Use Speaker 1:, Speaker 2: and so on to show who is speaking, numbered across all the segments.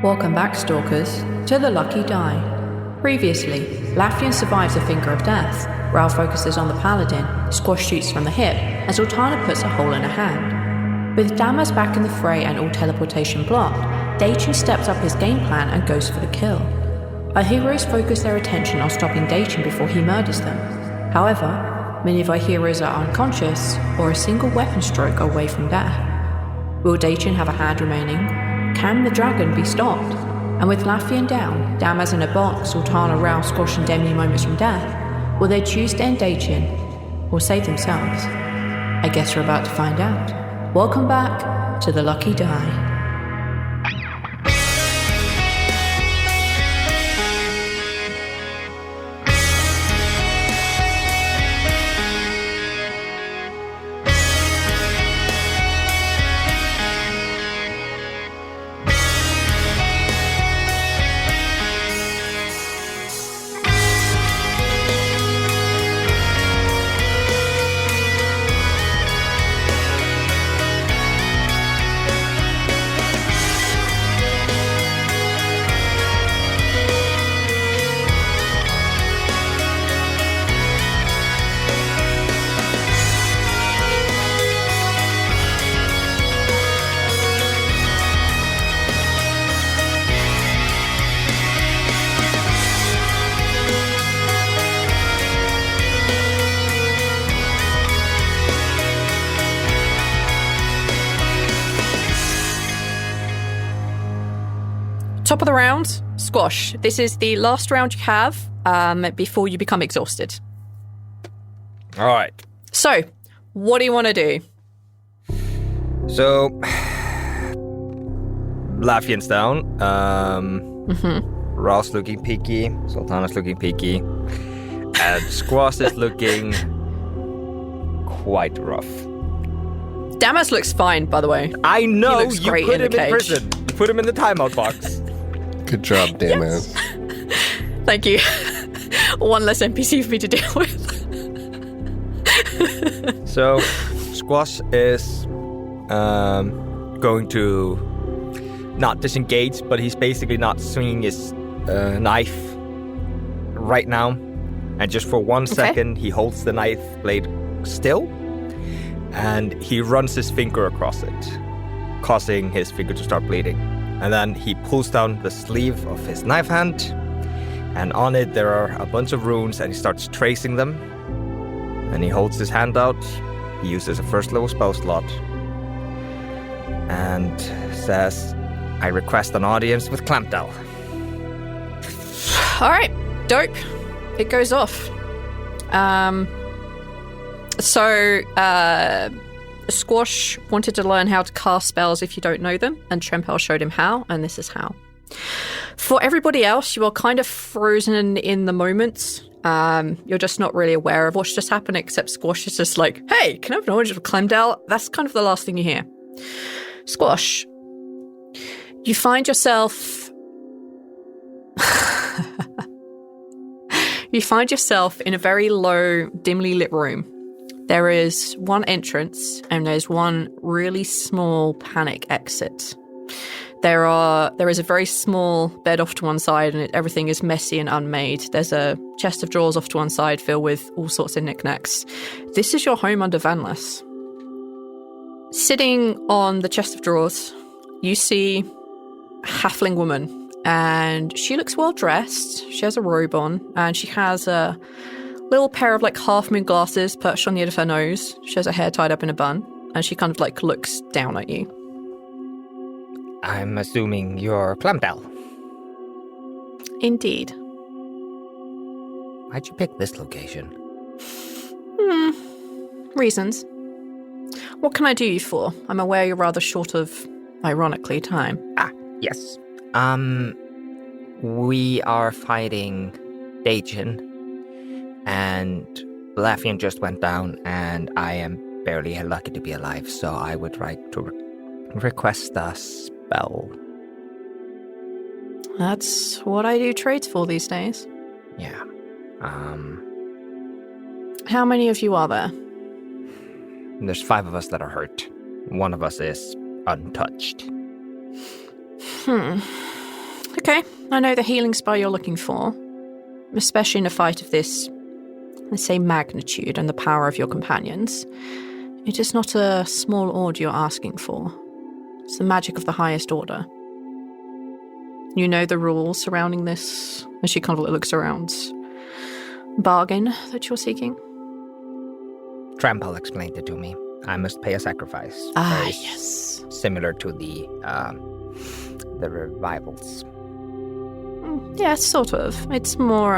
Speaker 1: Welcome back, Stalkers, to The Lucky Die. Previously, Lafian survives a finger of death, Rhal focuses on the paladin, Squash shoots from the hip, and Zaltanna puts a hole in her hand. With Damas back in the fray and all teleportation blocked, Daechin steps up his game plan and goes for the kill. Our heroes focus their attention on stopping Daechin before he murders them. However, many of our heroes are unconscious or a single weapon stroke away from death. Will Daechin have a hand remaining? Can the dragon be stopped? And with Lafian down, Damas in a box, Zaltanna, Rhal, Squash and Demi moments from death, will they choose to end Daechin or save themselves? I guess we're about to find out. Welcome back to The Lucky Die. Top of the round, Squash. This is the last round you have before you become exhausted.
Speaker 2: All right.
Speaker 1: So, what do you want to do?
Speaker 2: So, Lafian's down. Rhal's looking peaky. Zaltanna's looking peaky. And Squash is looking quite rough.
Speaker 1: Damas looks fine, by the way.
Speaker 2: I know,
Speaker 1: He looks
Speaker 2: you
Speaker 1: great
Speaker 2: put
Speaker 1: in
Speaker 2: him
Speaker 1: the
Speaker 2: in
Speaker 1: cage.
Speaker 2: prison. You put him in the timeout box.
Speaker 3: Good job, Damas.
Speaker 1: Thank you. One less NPC for me to deal with.
Speaker 2: So, Squash is going to not disengage, but he's basically not swinging his knife right now. And just for 1 second, he holds the knife blade still, and he runs his finger across it, causing his finger to start bleeding. And then he pulls down the sleeve of his knife hand, and on it there are a bunch of runes, and he starts tracing them. And he holds his hand out. He uses a first level spell slot and says, "I request an audience with Clampdell."
Speaker 1: All right, dope. It goes off. Squash wanted to learn how to cast spells if you don't know them, and Trempel showed him how, and this is how. For everybody else, you are kind of frozen in the moment. You're just not really aware of what's just happened, except Squash is just like, "Hey, can I have knowledge of Clemdale?" That's kind of the last thing you hear. Squash, you find yourself... You find yourself in a very low, dimly lit room. There is one entrance and there's one really small panic exit. There is a very small bed off to one side and everything is messy and unmade. There's a chest of drawers off to one side filled with all sorts of knickknacks. This is your home under Vanless. Sitting on the chest of drawers, you see a halfling woman, and she looks well dressed. She has a robe on and she has a little pair of like half moon glasses perched on the end of her nose. She has her hair tied up in a bun, and she kind of like looks down at you.
Speaker 2: I'm assuming you're Clampdell.
Speaker 1: Indeed.
Speaker 2: Why'd you pick this location?
Speaker 1: Reasons. What can I do you for? I'm aware you're rather short of, ironically, time.
Speaker 2: Yes. We are fighting Daechin, and Lafian just went down, and I am barely lucky to be alive, so I would like to request a spell.
Speaker 1: That's what I do trades for these days.
Speaker 2: Yeah.
Speaker 1: How many of you are there?
Speaker 2: There's 5 of us that are hurt. One of us is untouched.
Speaker 1: Okay, I know the healing spell you're looking for, especially in a fight of this, let's say, magnitude and the power of your companions. It is not a small order you're asking for. It's the magic of the highest order. You know the rules surrounding this, as she kind of looks around. Bargain that you're seeking?
Speaker 2: Trampel explained it to me. I must pay a sacrifice.
Speaker 1: Ah, yes.
Speaker 2: Similar to the revivals.
Speaker 1: Yeah, sort of. It's more,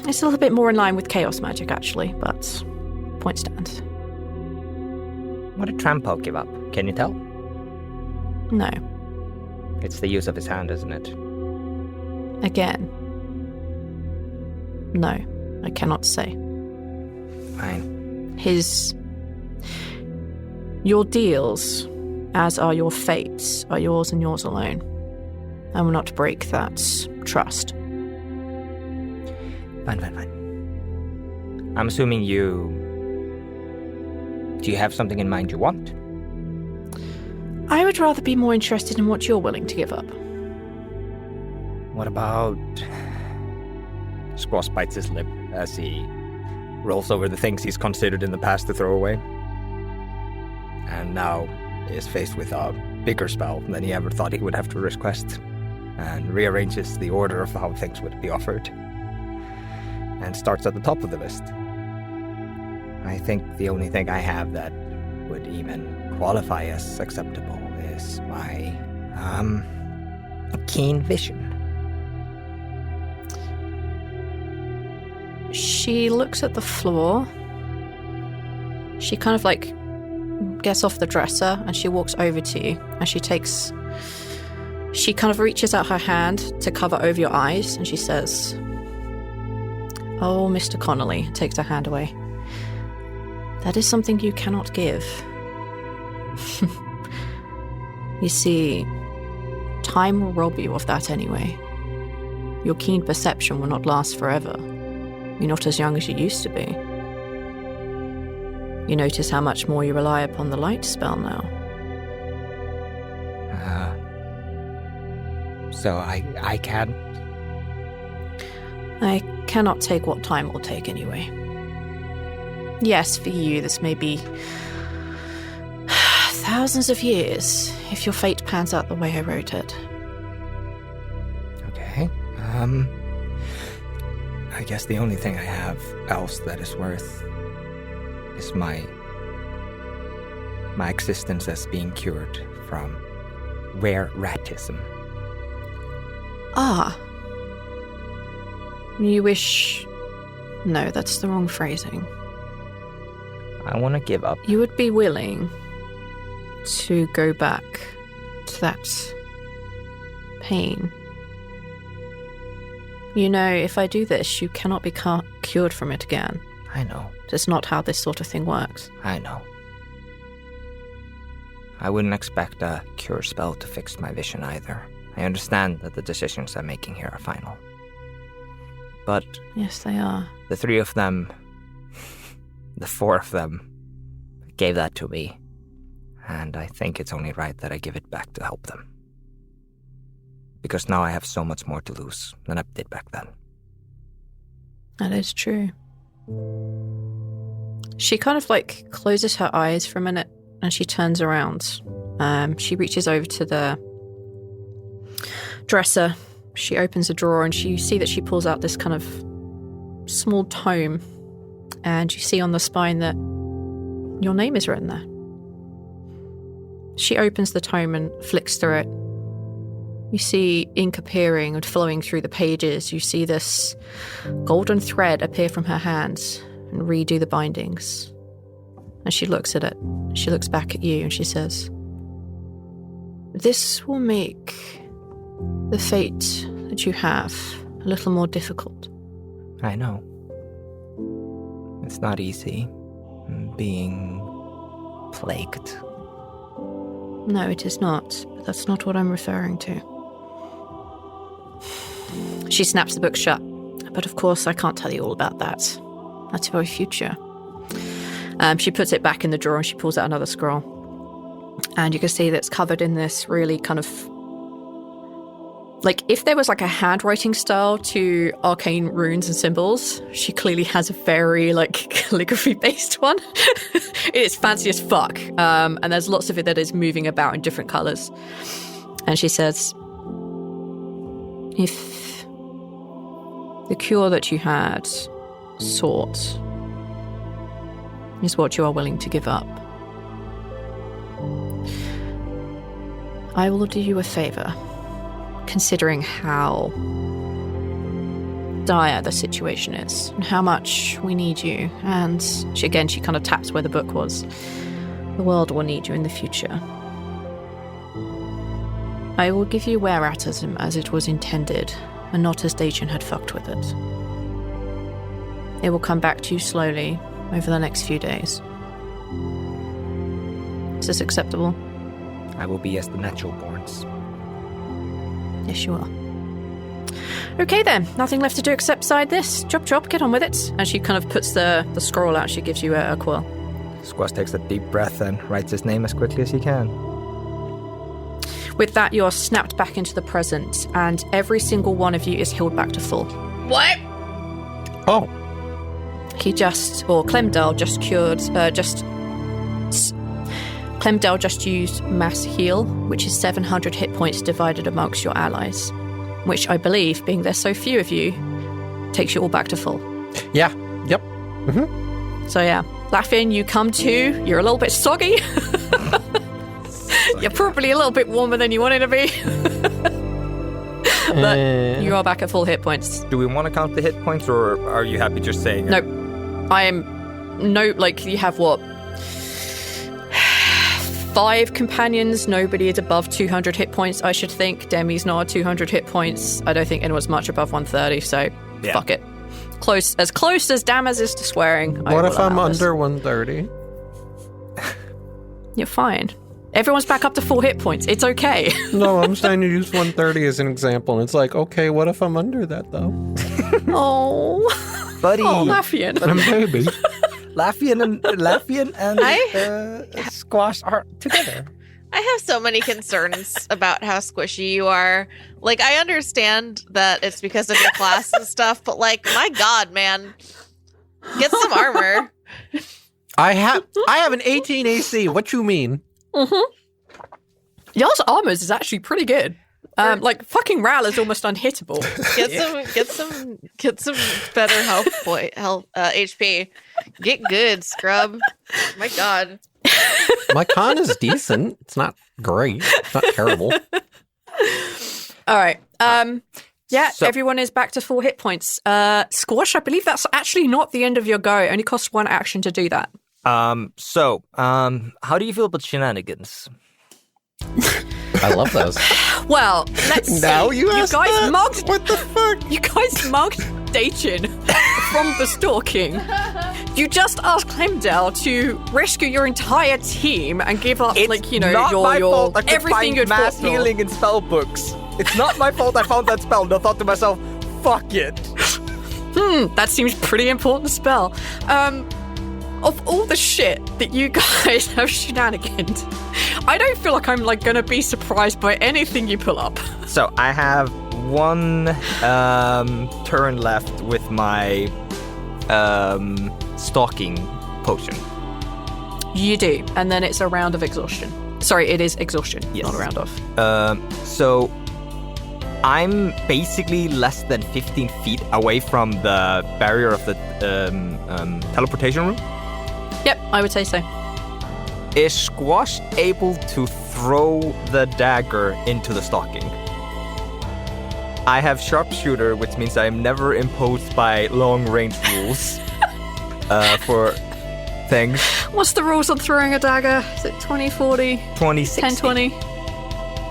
Speaker 1: it's a little bit more in line with chaos magic, actually, but point stands.
Speaker 2: What did Trampel give up? Can you tell?
Speaker 1: No.
Speaker 2: It's the use of his hand, isn't it?
Speaker 1: Again. No, I cannot say.
Speaker 2: Fine.
Speaker 1: Your deals, as are your fates, are yours and yours alone. I will not break that trust.
Speaker 2: Fine. I'm assuming you... Do you have something in mind you want?
Speaker 1: I would rather be more interested in what you're willing to give up.
Speaker 2: What about... Squash bites his lip as he rolls over the things he's considered in the past to throw away. And now is faced with a bigger spell than he ever thought he would have to request, and rearranges the order of how things would be offered, and starts at the top of the list. I think the only thing I have that would even qualify as acceptable is my, keen vision.
Speaker 1: She looks at the floor. She kind of like gets off the dresser and she walks over to you, and she kind of reaches out her hand to cover over your eyes, and she says, "Oh, Mr. Connolly," takes her hand away. "That is something you cannot give." You see, time will rob you of that anyway. Your keen perception will not last forever. You're not as young as you used to be. You notice how much more you rely upon the light spell now.
Speaker 2: So I can't...
Speaker 1: I cannot take what time will take anyway. Yes, for you, this may be thousands of years if your fate pans out the way I wrote it.
Speaker 2: Okay, I guess the only thing I have else that is worth is my existence as being cured from rare ratism.
Speaker 1: Ah. You wish... No, that's the wrong phrasing.
Speaker 2: I want to give up.
Speaker 1: You would be willing to go back to that pain. You know, if I do this, you cannot be cured from it again.
Speaker 2: I know.
Speaker 1: That's not how this sort of thing works.
Speaker 2: I know. I wouldn't expect a cure spell to fix my vision either. I understand that the decisions I'm making here are final. But...
Speaker 1: Yes, they are.
Speaker 2: The 3 of them... the 4 of them... gave that to me. And I think it's only right that I give it back to help them. Because now I have so much more to lose than I did back then.
Speaker 1: That is true. She kind of like closes her eyes for a minute and she turns around. She reaches over to the dresser. She opens a drawer and you see that she pulls out this kind of small tome. And you see on the spine that your name is written there. She opens the tome and flicks through it. You see ink appearing and flowing through the pages. You see this golden thread appear from her hands and redo the bindings. And she looks at it. She looks back at you and she says, "This will make the fate that you have a little more difficult."
Speaker 2: I know. It's not easy being plagued.
Speaker 1: No, it is not. But that's not what I'm referring to. She snaps the book shut. But of course, I can't tell you all about that. That's very future. She puts it back in the drawer and she pulls out another scroll. And you can see that it's covered in this really kind of Like, if there was, like, a handwriting style to arcane runes and symbols, she clearly has a very, like, calligraphy-based one. It's fancy as fuck. And there's lots of it that is moving about in different colours. And she says, if the cure that you had sought is what you are willing to give up, I will do you a favour. Considering how dire the situation is and how much we need you, and she kind of taps where the book was. The world will need you in the future. I will give you Weratism as it was intended, and not as Daechin had fucked with it. It will come back to you slowly over the next few days. Is this acceptable?
Speaker 2: I will be as the natural borns.
Speaker 1: Yes, you are. Okay then, nothing left to do except side this. Chop, get on with it. And she kind of puts the scroll out. She gives you a quill.
Speaker 2: Squash takes a deep breath and writes his name as quickly as he can.
Speaker 1: With that, you are snapped back into the present, and every single one of you is healed back to full.
Speaker 4: What?
Speaker 3: Oh.
Speaker 1: Clemdell just cured, Clemdell just used mass heal, which is 700 hit points divided amongst your allies, which I believe, being there's so few of you, takes you all back to full.
Speaker 3: Yeah. Yep. Mm-hmm.
Speaker 1: So yeah, Lafian, you come to, you're a little bit soggy. You're probably a little bit warmer than you wanted to be. But you are back at full hit points.
Speaker 2: Do we want to count the hit points, or are you happy just saying it?
Speaker 1: Nope. You have what? 5 companions. Nobody is above 200 hit points, I should think. Demi's not at 200 hit points. I don't think anyone's much above 130, so fuck it. As close as Damas is to swearing.
Speaker 3: What if I'm under 130?
Speaker 1: You're fine. Everyone's back up to full hit points. It's okay.
Speaker 3: No, I'm saying you use 130 as an example, and it's like, okay, what if I'm under that, though?
Speaker 1: Oh.
Speaker 2: Buddy.
Speaker 1: Oh, Lafian.
Speaker 3: Maybe.
Speaker 2: Lafian and Squash are together.
Speaker 4: I have so many concerns about how squishy you are. Like, I understand that it's because of your class and stuff, but like, my God, man, get some armor.
Speaker 3: I have an 18 AC. What you mean?
Speaker 1: Mm-hmm. Y'all's armors is actually pretty good. Fucking Rhal is almost unhittable. Get some better HP. Get good, scrub. My God.
Speaker 3: My con is decent. It's not great. It's not terrible.
Speaker 1: All right. So everyone is back to full hit points. Squash, I believe that's actually not the end of your go. It only costs 1 action to do that.
Speaker 2: How do you feel about shenanigans?
Speaker 3: I love those.
Speaker 1: Well, let's see.
Speaker 3: Now you guys
Speaker 1: mugged.
Speaker 3: What the fuck?
Speaker 1: You guys mugged Daechin from the stalking. You just asked Clemdell to rescue your entire team and give up,
Speaker 2: it's not my fault I could
Speaker 1: everything you'd
Speaker 2: find mass
Speaker 1: fought for.
Speaker 2: healing in spell books. It's not my fault I found that spell and I thought to myself, fuck it.
Speaker 1: That seems pretty important spell. Of all the shit that you guys have shenaniganed, I don't feel like I'm gonna be surprised by anything you pull up.
Speaker 2: So I have 1 turn left with my stalking potion.
Speaker 1: You do, and then it's a round of exhaustion. Sorry, it is exhaustion,
Speaker 2: yes.
Speaker 1: Not a round off.
Speaker 2: So I'm basically less than 15 feet away from the barrier of the teleportation room.
Speaker 1: Yep, I would say so.
Speaker 2: Is Squash able to throw the dagger into the stocking? I have sharpshooter, which means I am never imposed by long-range rules for things.
Speaker 1: What's the rules on throwing a dagger? Is it 20-40?
Speaker 2: 2060.
Speaker 1: 10-20?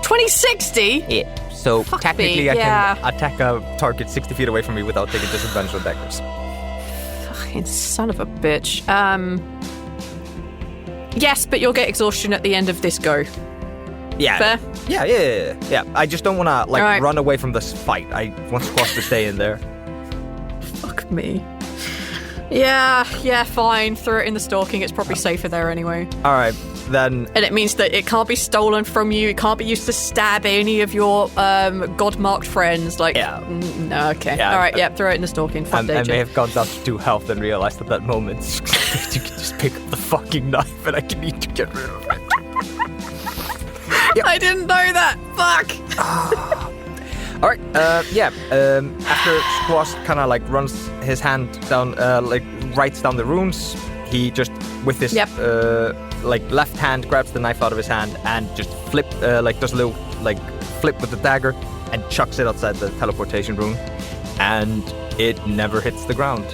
Speaker 1: 2060?
Speaker 2: Yeah. So
Speaker 1: Fuck
Speaker 2: technically
Speaker 1: me,
Speaker 2: I
Speaker 1: yeah.
Speaker 2: can attack a target 60 feet away from me without taking disadvantage on daggers.
Speaker 1: Fucking son of a bitch. Yes, but you'll get exhaustion at the end of this go.
Speaker 2: Yeah.
Speaker 1: Fair?
Speaker 2: Yeah. I just don't want to
Speaker 1: right.
Speaker 2: run away from this fight. I want Squash to stay in there.
Speaker 1: Fuck me. Yeah, fine. Throw it in the stalking. It's probably safer there anyway.
Speaker 2: All right. then...
Speaker 1: And it means that it can't be stolen from you. It can't be used to stab any of your god-marked friends. Like,
Speaker 2: Yeah.
Speaker 1: No, okay.
Speaker 2: Yeah,
Speaker 1: All right, throw it in the stalking.
Speaker 2: I
Speaker 1: Fuck
Speaker 2: may
Speaker 1: Daechin.
Speaker 2: have gone down to 2 health and realized at that moment you can just pick up the fucking knife and I can need to get rid of it.
Speaker 1: I didn't know that. Fuck.
Speaker 2: All right, after Squash kind of like runs his hand down, like writes down the runes, he just with his like left hand grabs the knife out of his hand and just does a little like flip with the dagger and chucks it outside the teleportation room, and it never hits the ground.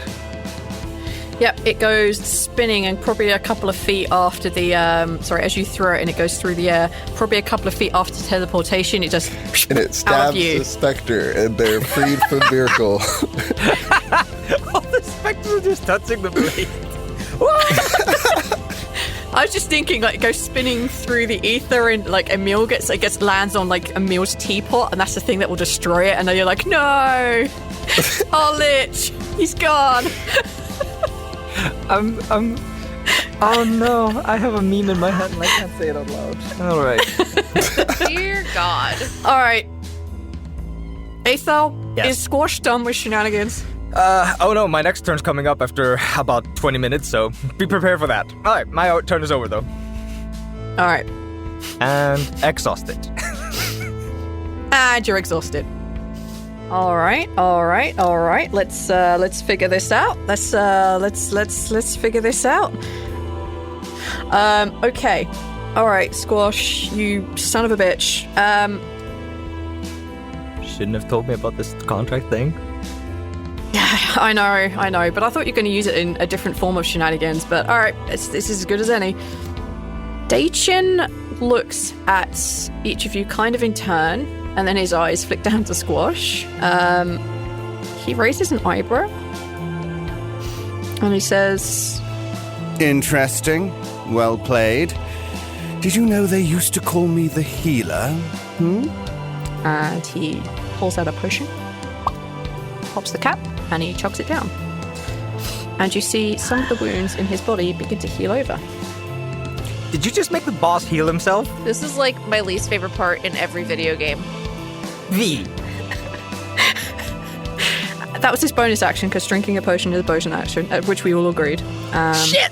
Speaker 1: Yep, it goes spinning and probably a couple of feet after the, as you throw it and it goes through the air, probably a couple of feet after teleportation, it just
Speaker 5: And it
Speaker 1: out of
Speaker 5: stabs
Speaker 1: you.
Speaker 5: the specter, and they're freed from miracle.
Speaker 2: All the specters are just touching the blade.
Speaker 1: I was just thinking, like, it goes spinning through the ether and, like, Emil lands on, like, Emil's teapot, and that's the thing that will destroy it, and then you're like, no! Oh, Lich! He's gone!
Speaker 2: Oh no, I have a meme in my head and I can't say it out loud. All right.
Speaker 4: Dear God.
Speaker 1: All right. Aethel,
Speaker 2: Yes.
Speaker 1: is Squash done with shenanigans?
Speaker 2: Oh no, my next turn's coming up after about 20 minutes, so be prepared for that. All right, my turn is over though.
Speaker 1: All right.
Speaker 2: And exhausted.
Speaker 1: And you're exhausted. All right. Let's figure this out. Let's figure this out. Okay. All right, Squash, you son of a bitch.
Speaker 2: Shouldn't have told me about this contract thing.
Speaker 1: I know, but I thought you were going to use it in a different form of shenanigans, but all right, this is as good as any. Daechin looks at each of you kind of in turn, and then his eyes flick down to Squash. He raises an eyebrow, and he says,
Speaker 6: Interesting. Well played. Did you know they used to call me the healer?
Speaker 1: and he pulls out a potion, pops the cap, and he chugs it down. And you see some of the wounds in his body begin to heal over.
Speaker 2: Did you just make the boss heal himself?
Speaker 4: This is like my least favorite part in every video game.
Speaker 1: That was his bonus action, because drinking a potion is a bonus action, at which we all agreed.
Speaker 2: Shit!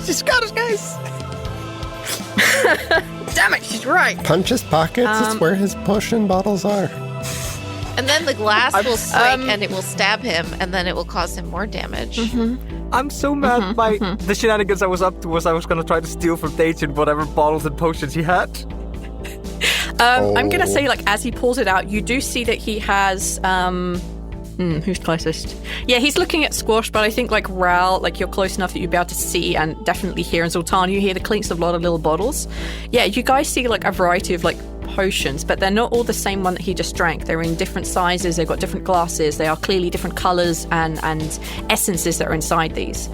Speaker 2: She's got us, guys!
Speaker 1: Damn it, she's right!
Speaker 3: Punch his pockets. It's where his potion bottles are.
Speaker 4: And then the glass will swing and it will stab him, and then it will cause him more damage.
Speaker 2: I'm so mad by the shenanigans I was up to was I was going to try to steal from Daechin whatever bottles and potions he had.
Speaker 1: I'm going to say, like, as he pulls it out, you do see that he has... who's closest? Yeah, he's looking at Squash, but I think, like, Rhal, like, you're close enough that you'll be able to see and definitely hear. And Zaltanna, you hear the clinks of a lot of little bottles. Yeah, you guys see, like, a variety of, like, potions, but they're not all the same one that he just drank. They're in different sizes, they've got different glasses, they are clearly different colours and essences that are inside these.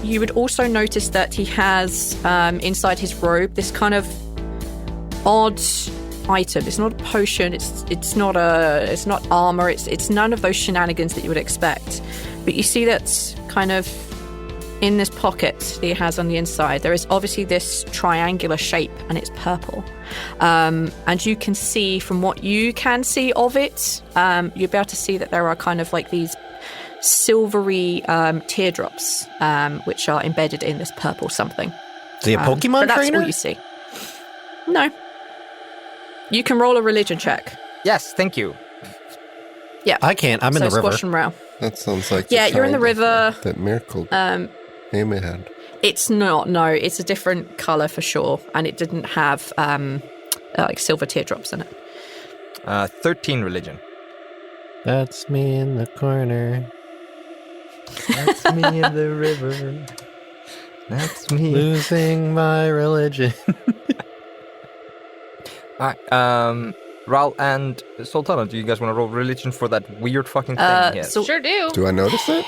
Speaker 1: You would also notice that he has inside his robe this kind of odd item. It's not a potion, it's not armor, it's none of those shenanigans that you would expect. But you see that kind of in this pocket that he has on the inside, there is obviously this triangular shape, and it's purple. And you can see, from what you can see of it, you'll be able to see that there are kind of like these silvery teardrops, which are embedded in this purple something.
Speaker 3: Is he a Pokemon
Speaker 1: but that's
Speaker 3: trainer?
Speaker 1: all you see. No. You can roll a religion check.
Speaker 2: Yes, thank you.
Speaker 1: Yeah.
Speaker 3: I can't. I'm in the river.
Speaker 1: Squash and Rhal.
Speaker 5: That sounds like
Speaker 1: Yeah, you're in the
Speaker 5: triangle
Speaker 1: river.
Speaker 5: that Miracle Amy had.
Speaker 1: It's not, no. It's a different colour for sure. And it didn't have like silver teardrops in it.
Speaker 2: 13 religion.
Speaker 3: That's me in the corner.
Speaker 2: That's me in the river. That's me.
Speaker 3: Losing my religion.
Speaker 2: Alright, Rhal and Zaltanna, do you guys want to roll religion for that weird fucking thing here?
Speaker 1: So,
Speaker 4: Sure do.
Speaker 5: Do I notice it?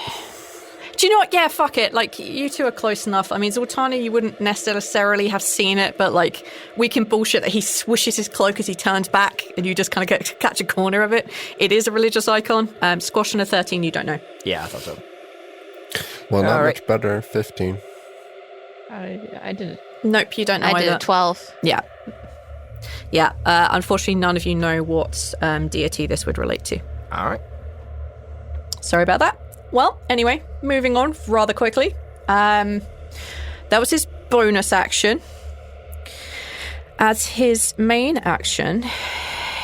Speaker 1: do you know what? Yeah, fuck it. Like, you two are close enough. I mean, Zaltanna, you wouldn't necessarily have seen it, but, like, we can bullshit that he swishes his cloak as he turns back, and you just kind of catch a corner of it. It is a religious icon. Squash and a 13, you don't know.
Speaker 2: Yeah, I thought so.
Speaker 5: Well, not
Speaker 2: All right.
Speaker 5: much better. 15.
Speaker 7: I did
Speaker 1: Nope, you don't know
Speaker 4: I did
Speaker 1: either.
Speaker 4: a 12.
Speaker 1: Yeah. Yeah, unfortunately, none of you know what deity this would relate to.
Speaker 2: All right.
Speaker 1: Sorry about that. Well, anyway, moving on rather quickly. That was his bonus action. As his main action,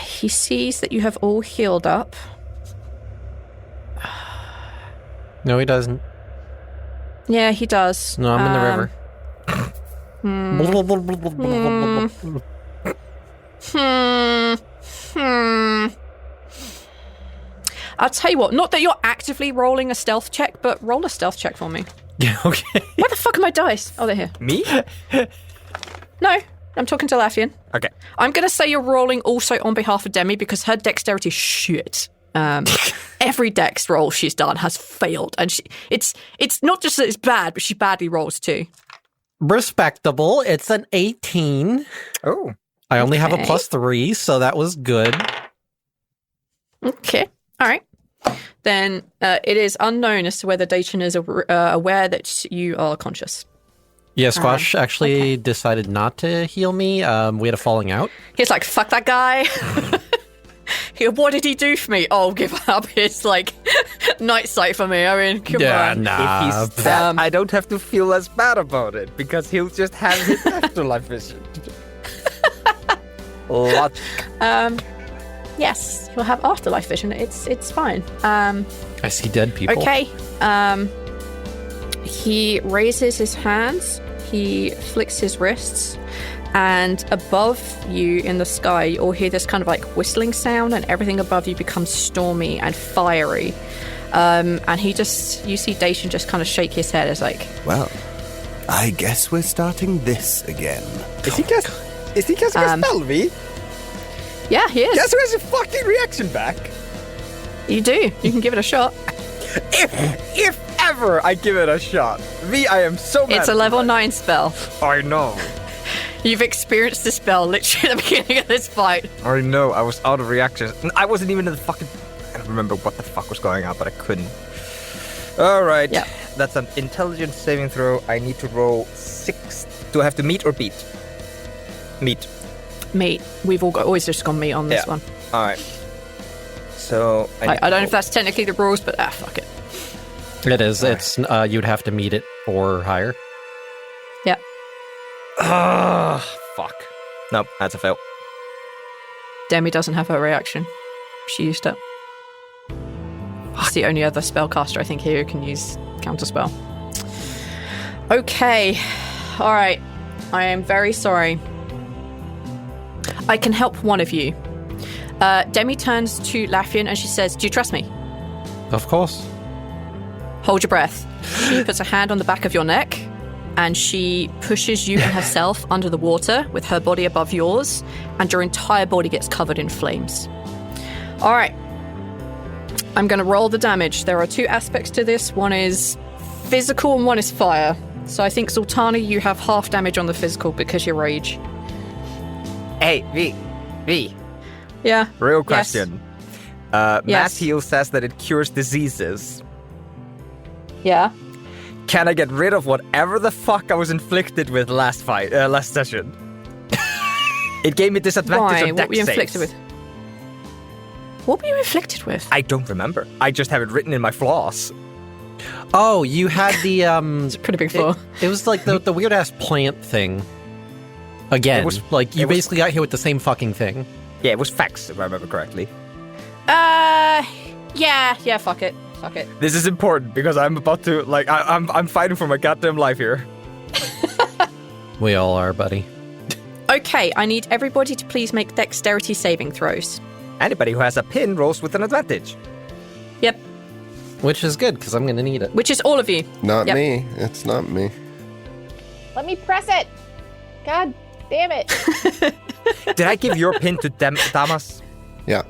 Speaker 1: he sees that you have all healed up.
Speaker 3: No, he doesn't.
Speaker 1: Yeah, he does.
Speaker 3: No, I'm in the river.
Speaker 1: I'll tell you what, not that you're actively rolling a stealth check, but roll a stealth check for me.
Speaker 3: Yeah, okay.
Speaker 1: Where the fuck are my dice? Oh, they're here.
Speaker 2: Me?
Speaker 1: No, I'm talking to Lafian.
Speaker 2: Okay.
Speaker 1: I'm going to say you're rolling also on behalf of Demi because her dexterity is shit. Every dex roll she's done has failed. And it's not just that it's bad, but she badly rolls too.
Speaker 3: Respectable. It's an 18.
Speaker 2: Oh.
Speaker 3: I only have a
Speaker 1: Okay.
Speaker 3: +3, so that was good.
Speaker 1: Okay. All right. Then it is unknown as to whether Daechin is aware that you are conscious.
Speaker 3: Yeah, Squash actually decided not to heal me. We had a falling out.
Speaker 1: He's like, fuck that guy. What did he do for me? Oh, give up. It's like night sight for me. I mean, come on.
Speaker 3: nah.
Speaker 2: If he's that, I don't have to feel as bad about it because he'll just have his afterlife vision. Logic.
Speaker 1: Yes, he'll have afterlife vision. It's fine.
Speaker 3: I see dead people.
Speaker 1: Okay. He raises his hands. He flicks his wrists. And above you in the sky, you all hear this kind of like whistling sound, and everything above you becomes stormy and fiery. And you see Daechin just kind of shake his head as like,
Speaker 6: Well, I guess we're starting this again.
Speaker 2: Is he casting a spell me?
Speaker 1: yeah, he is.
Speaker 2: Guess who has a fucking reaction back?
Speaker 1: You do. You can give it a shot.
Speaker 2: If ever I give it a shot. I am so mad.
Speaker 1: It's a level 9 spell.
Speaker 2: I know.
Speaker 1: You've experienced the spell literally at the beginning of this fight.
Speaker 2: I know. I was out of reactions. I wasn't even in the fucking... I don't remember what the fuck was going on, but I couldn't. All right.
Speaker 1: Yeah.
Speaker 2: That's an intelligence saving throw. I need to roll 6. Do I have to meet or beat? Meet.
Speaker 1: Meat. We've all always just gone meat on this
Speaker 2: Yeah.
Speaker 1: one.
Speaker 2: All right. So...
Speaker 1: I don't know if that's technically the rules, but fuck it.
Speaker 3: It is. It's you'd have to meet it or higher.
Speaker 1: Yeah.
Speaker 2: Fuck. Nope, that's a fail.
Speaker 1: Demi doesn't have her reaction. She used it. It's the only other spellcaster I think here who can use counterspell. Okay. All right. I am very sorry. I can help one of you. Demi turns to Lafian and she says, "Do you trust me?"
Speaker 3: Of course.
Speaker 1: Hold your breath. She puts a hand on the back of your neck and she pushes you and herself under the water with her body above yours, and your entire body gets covered in flames. All right. I'm going to roll the damage. There are 2 aspects to this. One is physical and one is fire. So I think, Zaltanna, you have half damage on the physical because you rage.
Speaker 2: Hey, V.
Speaker 1: Yeah.
Speaker 2: Real
Speaker 1: Yes.
Speaker 2: question.
Speaker 1: Yes.
Speaker 2: Matthew says that it cures diseases.
Speaker 1: Yeah.
Speaker 2: Can I get rid of whatever the fuck I was inflicted with last session? It gave me disadvantage
Speaker 1: Why?
Speaker 2: on
Speaker 1: What
Speaker 2: dex
Speaker 1: were you inflicted
Speaker 2: saves.
Speaker 1: with? What were you inflicted with?
Speaker 2: I don't remember. I just have it written in my flaws.
Speaker 3: Oh, you had the
Speaker 1: It's a pretty big flaw.
Speaker 3: It was like the weird ass plant thing. Again,
Speaker 2: It was-
Speaker 3: like you
Speaker 2: it was-
Speaker 3: basically got hit with the same fucking thing.
Speaker 2: Yeah, it was fax, if I remember correctly.
Speaker 1: Yeah, fuck it.
Speaker 2: This is important because I'm about to, like, I'm fighting for my goddamn life here.
Speaker 3: We all are, buddy.
Speaker 1: Okay, I need everybody to please make dexterity saving throws.
Speaker 2: Anybody who has a pin rolls with an advantage.
Speaker 1: Yep,
Speaker 3: Which is good because I'm going to need it.
Speaker 1: which is all of you.
Speaker 5: Not
Speaker 1: Yep.
Speaker 5: me. It's not me.
Speaker 7: Let me press it. God damn it.
Speaker 2: Did I give your pin to Damas?
Speaker 5: Yeah.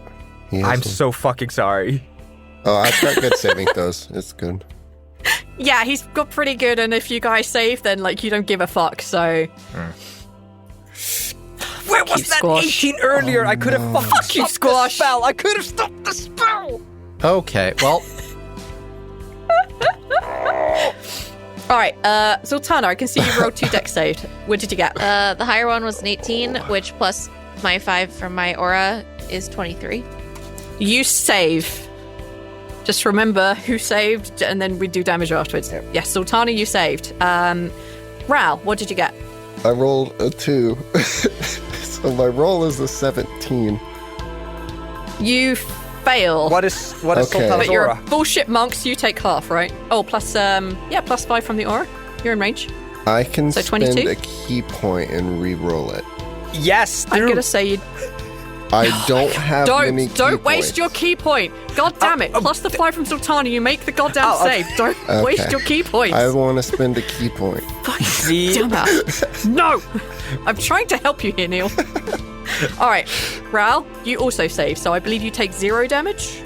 Speaker 5: He has
Speaker 2: I'm
Speaker 5: one.
Speaker 2: so fucking sorry.
Speaker 5: Oh, I've got good saving throws. It's good.
Speaker 1: Yeah, he's got pretty good, and if you guys save, then, like, you don't give a fuck, so...
Speaker 2: Where was
Speaker 1: you,
Speaker 2: that
Speaker 1: Squash.
Speaker 2: 18 earlier? I could have fucking
Speaker 1: you,
Speaker 2: stopped the
Speaker 1: Squash.
Speaker 2: spell. I could have stopped the spell.
Speaker 3: Okay, well,
Speaker 1: All right, Zaltanna, I can see you rolled 2 dex saved. What did you get?
Speaker 4: The higher one was an 18, which plus my 5 from my aura is 23.
Speaker 1: You save. Just remember who saved, and then we do damage afterwards. Yes, Zaltanna, you saved. Rhal, what did you get?
Speaker 5: I rolled a 2. So my roll is a 17.
Speaker 1: You fail.
Speaker 2: What is
Speaker 5: Okay.
Speaker 2: Zaltanna's
Speaker 1: But you're a
Speaker 2: aura?
Speaker 1: bullshit monk, so you take half, right? Oh, plus 5 from the aura. You're in range.
Speaker 5: I can
Speaker 1: So
Speaker 5: spend
Speaker 1: 22?
Speaker 5: a key point and re-roll it.
Speaker 2: Yes,
Speaker 1: I'm
Speaker 2: dude.
Speaker 1: gonna say you
Speaker 5: I don't have many key
Speaker 1: don't waste
Speaker 5: points.
Speaker 1: your key point. God damn it! Plus the 5 from Zaltanna, you make the goddamn save. Don't waste
Speaker 5: Okay.
Speaker 1: your key points.
Speaker 5: I want to spend a key point.
Speaker 2: See?
Speaker 1: Damn it. No! I'm trying to help you here, Neil. Alright, Rhal, you also save, so I believe you take 0 damage.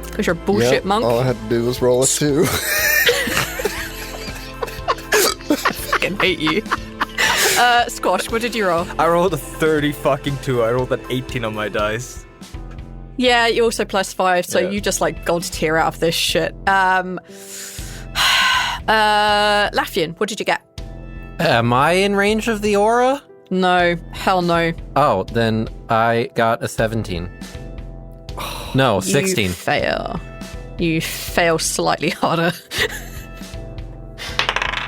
Speaker 1: Because you're a bullshit
Speaker 5: Yep,
Speaker 1: monk.
Speaker 5: all I had to do was roll a 2.
Speaker 1: I fucking hate you. Squash, what did you roll?
Speaker 2: I rolled a 32. I rolled an 18 on my dice.
Speaker 1: Yeah, you also plus 5, so
Speaker 2: Yeah.
Speaker 1: you just like God's tear out of this shit. Lafian, what did you get?
Speaker 3: Am I in range of the aura?
Speaker 1: No, hell no.
Speaker 3: Oh, then I got a 17. No, 16.
Speaker 1: You fail. You fail slightly harder.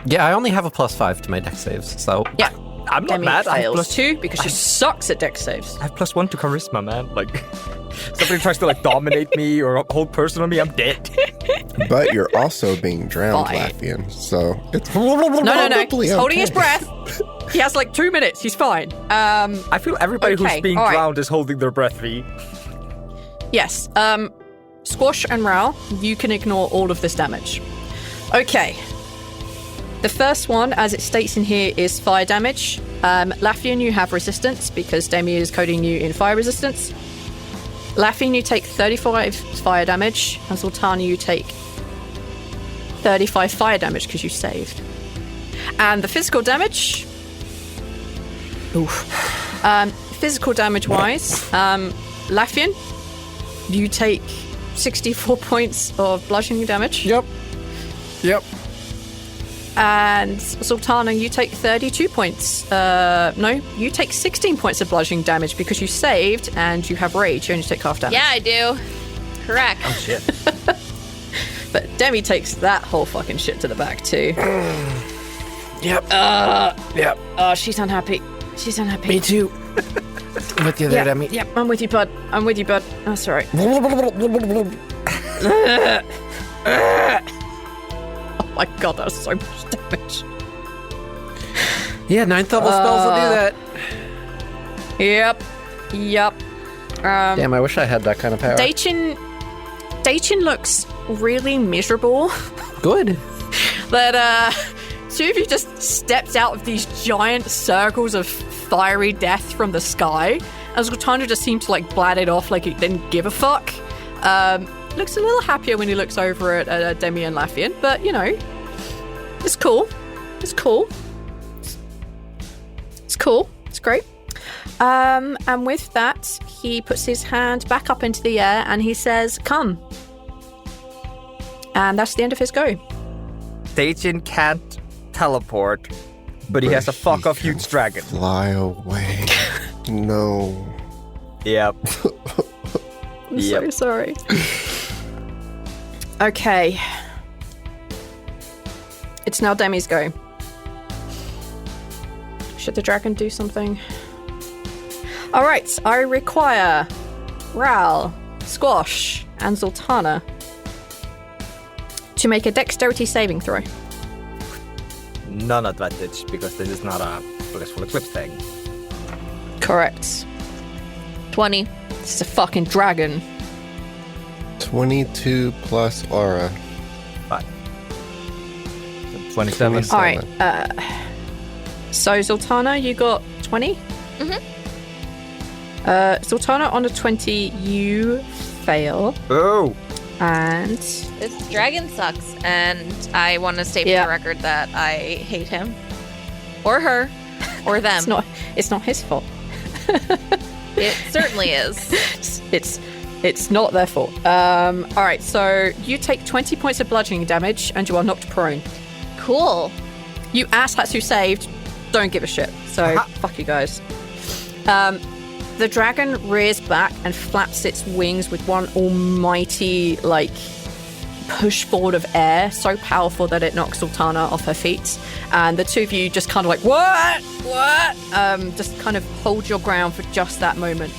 Speaker 3: Yeah, I only have a +5 to my dex saves, so
Speaker 1: Yeah.
Speaker 2: I'm not
Speaker 1: Demi
Speaker 2: mad. I have
Speaker 1: fails
Speaker 2: plus
Speaker 1: too because she sucks at dex saves.
Speaker 2: I have +1 to charisma, man. Like, somebody tries to like dominate me or hold person on me, I'm dead.
Speaker 5: But you're also being drowned,
Speaker 1: Fine.
Speaker 5: Lafian. So it's
Speaker 1: No. He's holding his breath. He has like 2 minutes. He's fine.
Speaker 2: I feel everybody
Speaker 1: Okay,
Speaker 2: who's being
Speaker 1: all right.
Speaker 2: drowned is holding their breath, V.
Speaker 1: Yes. Squash and Rhal, you can ignore all of this damage. Okay. The first one, as it states in here, is fire damage. Lafian, you have resistance because Demi is coding you in fire resistance. Lafian, you take 35 fire damage, and Zaltanna, you take 35 fire damage because you saved. And the physical damage. Oof. Physical damage wise, Lafian, you take 64 points of bludgeoning damage.
Speaker 3: Yep.
Speaker 1: And Zaltanna, you take 32 points. No, you take 16 points of bludgeoning damage because you saved and you have rage. You only take half damage.
Speaker 4: Yeah, I do. Correct.
Speaker 2: Shit.
Speaker 1: But Demi takes that whole fucking shit to the back too.
Speaker 3: Yep. Yep.
Speaker 1: Oh, she's unhappy. She's unhappy.
Speaker 3: Me too. I'm with you there, Demi.
Speaker 1: Yep, I'm with you, bud. That's all right. Oh my god, that was so much damage.
Speaker 3: Yeah, 9th level spells will do that.
Speaker 1: Yep.
Speaker 3: Damn, I wish I had that kind of power.
Speaker 1: Daechin looks really miserable.
Speaker 3: Good.
Speaker 1: That two of you just stepped out of these giant circles of fiery death from the sky. As Zaltanna just seemed to like blat it off like he didn't give a fuck. Looks a little happier when he looks over at Demi and Lafian, but you know, it's cool. It's great. And with that, he puts his hand back up into the air and he says, "Come." And that's the end of his go.
Speaker 2: Daechin can't teleport, but he has a fuck off huge dragon.
Speaker 5: Fly away. No.
Speaker 2: Yep.
Speaker 1: I'm so sorry. Okay. It's now Demi's go. Should the dragon do something? Alright, I require Rhal, Squash, and Zaltanna to make a dexterity saving throw.
Speaker 2: None advantage because this is not a blissful eclipse thing.
Speaker 1: Correct.
Speaker 4: 20.
Speaker 1: This is a fucking dragon.
Speaker 5: 22 plus aura.
Speaker 2: 27.
Speaker 1: Alright, so Zaltanna, you got 20?
Speaker 4: Mhm.
Speaker 1: Zaltanna, on a 20, you fail.
Speaker 2: Oh!
Speaker 1: And
Speaker 4: This dragon sucks, and I want to state for
Speaker 1: Yeah.
Speaker 4: the record that I hate him. Or her. Or them.
Speaker 1: it's not his fault.
Speaker 4: It certainly is.
Speaker 1: It's not their fault. Alright, so you take 20 points of bludgeoning damage and you are knocked prone.
Speaker 4: Cool.
Speaker 1: You asshats who saved don't give a shit. So, fuck you guys. The dragon rears back and flaps its wings with one almighty, like, push forward of air, so powerful that it knocks Zaltanna off her feet. And the two of you just kind of like, what? Just kind of hold your ground for just that moment.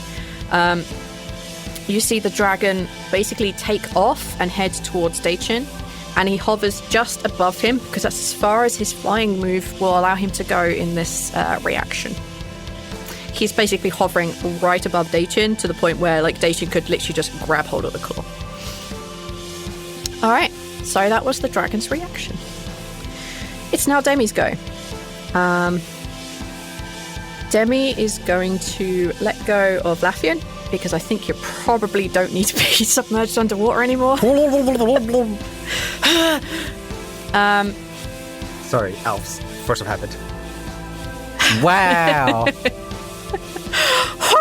Speaker 1: You see the dragon basically take off and head towards Daechin, and he hovers just above him because that's as far as his flying move will allow him to go in this reaction. He's basically hovering right above Daechin to the point where like Daechin could literally just grab hold of the claw. Alright, so that was the dragon's reaction. It's now Demi's go. Demi is going to let go of Lafian because I think you probably don't need to be submerged underwater anymore.
Speaker 2: Sorry, elves. Force of habit.
Speaker 3: Wow.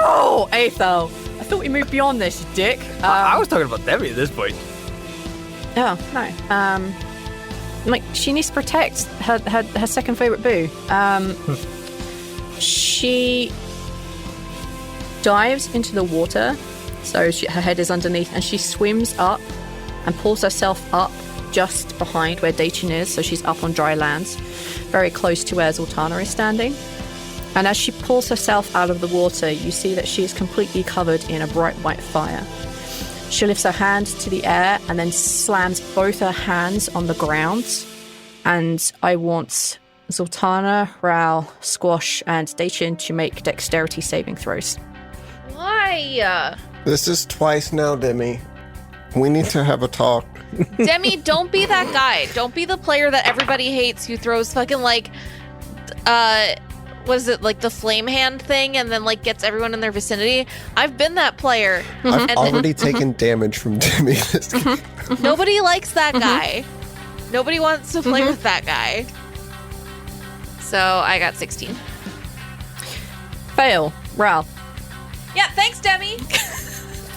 Speaker 1: Oh, Aethel! I thought we moved beyond this, you dick.
Speaker 2: I was talking about Demi at this point.
Speaker 1: Oh, no. Like, she needs to protect her second favourite boo. She dives into the water, so her head is underneath, and she swims up and pulls herself up just behind where Daechin is, so she's up on dry land, very close to where Zaltanna is standing. And as she pulls herself out of the water, you see that she is completely covered in a bright white fire. She lifts her hand to the air and then slams both her hands on the ground. And I want Zaltanna, Rhal, Squash, and Daechin to make dexterity saving throws.
Speaker 4: Why?
Speaker 5: This is twice now, Demi. We need to have a talk.
Speaker 4: Demi, don't be that guy. Don't be the player that everybody hates who throws fucking like, what is it, like the flame hand thing and then like gets everyone in their vicinity. I've been that player.
Speaker 5: I've already taken damage from Demi this game.
Speaker 4: Nobody likes that guy. Nobody wants to play with that guy. So I got 16.
Speaker 1: Fail. Rhal.
Speaker 4: Yeah, thanks, Demi.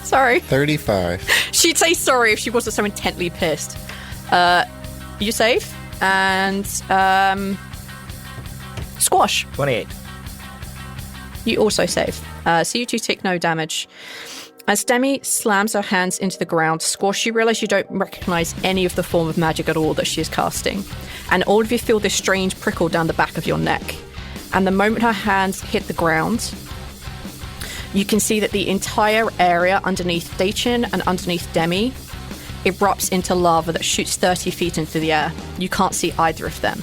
Speaker 1: Sorry.
Speaker 5: 35.
Speaker 1: She'd say sorry if she wasn't so intently pissed. You save. And Squash.
Speaker 2: 28.
Speaker 1: You also save. So you two take no damage. As Demi slams her hands into the ground, Squash, you realise you don't recognise any of the form of magic at all that she is casting. And all of you feel this strange prickle down the back of your neck. And the moment her hands hit the ground, you can see that the entire area underneath Daechin and underneath Demi erupts into lava that shoots 30 feet into the air. You can't see either of them.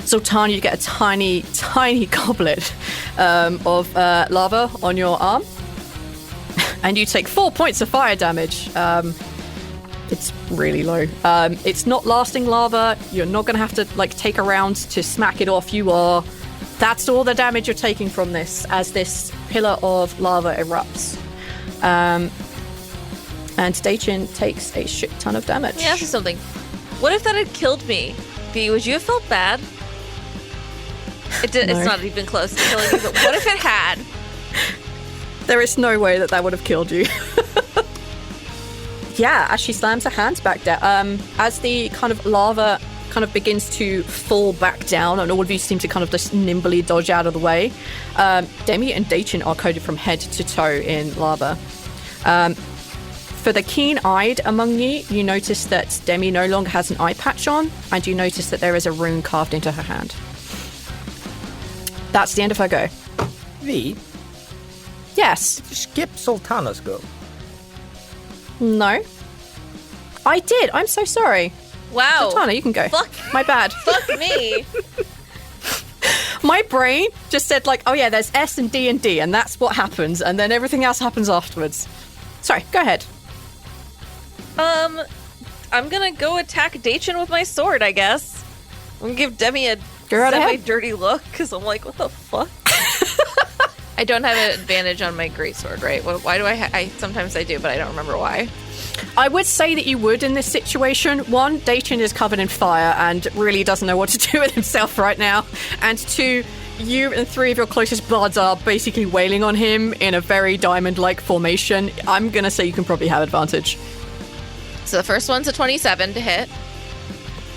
Speaker 1: Zaltanna, you get a tiny, tiny goblet of lava on your arm. And you take 4 points of fire damage. It's really low. It's not lasting lava. You're not going to have to like take a round to smack it off. That's all the damage you're taking from this as this pillar of lava erupts. And Daechin takes a shit ton of damage.
Speaker 4: Let me ask you something. What if that had killed me? Would you have felt bad?
Speaker 1: No.
Speaker 4: It's not even close to killing you, but what if it had?
Speaker 1: There is no way that would have killed you. Yeah, as she slams her hands back down, as the kind of lava kind of begins to fall back down and all of you seem to kind of just nimbly dodge out of the way, Demi and Daechin are coated from head to toe in lava. For the keen-eyed among you, you notice that Demi no longer has an eye patch on, and you notice that there is a rune carved into her hand. That's the end of her go.
Speaker 2: V,
Speaker 1: Yes.
Speaker 2: skip Zaltanna's go.
Speaker 1: No. I did. I'm so sorry.
Speaker 4: Wow.
Speaker 1: Zaltanna, you can go.
Speaker 4: Fuck.
Speaker 1: My bad.
Speaker 4: Fuck me.
Speaker 1: My brain just said like, oh yeah, there's S and D, and that's what happens, and then everything else happens afterwards. Sorry, go ahead.
Speaker 4: I'm gonna go attack Daechin with my sword, I guess. I'm gonna give Demi a
Speaker 1: Go right ahead.
Speaker 4: semi-dirty look, because I'm like, what the fuck? I don't have an advantage on my greatsword, right? Why do I sometimes I do, but I don't remember why.
Speaker 1: I would say that you would in this situation. One, Daechin is covered in fire and really doesn't know what to do with himself right now. And two, you and three of your closest bloods are basically wailing on him in a very diamond-like formation. I'm going to say you can probably have advantage.
Speaker 4: So the first one's a 27 to hit.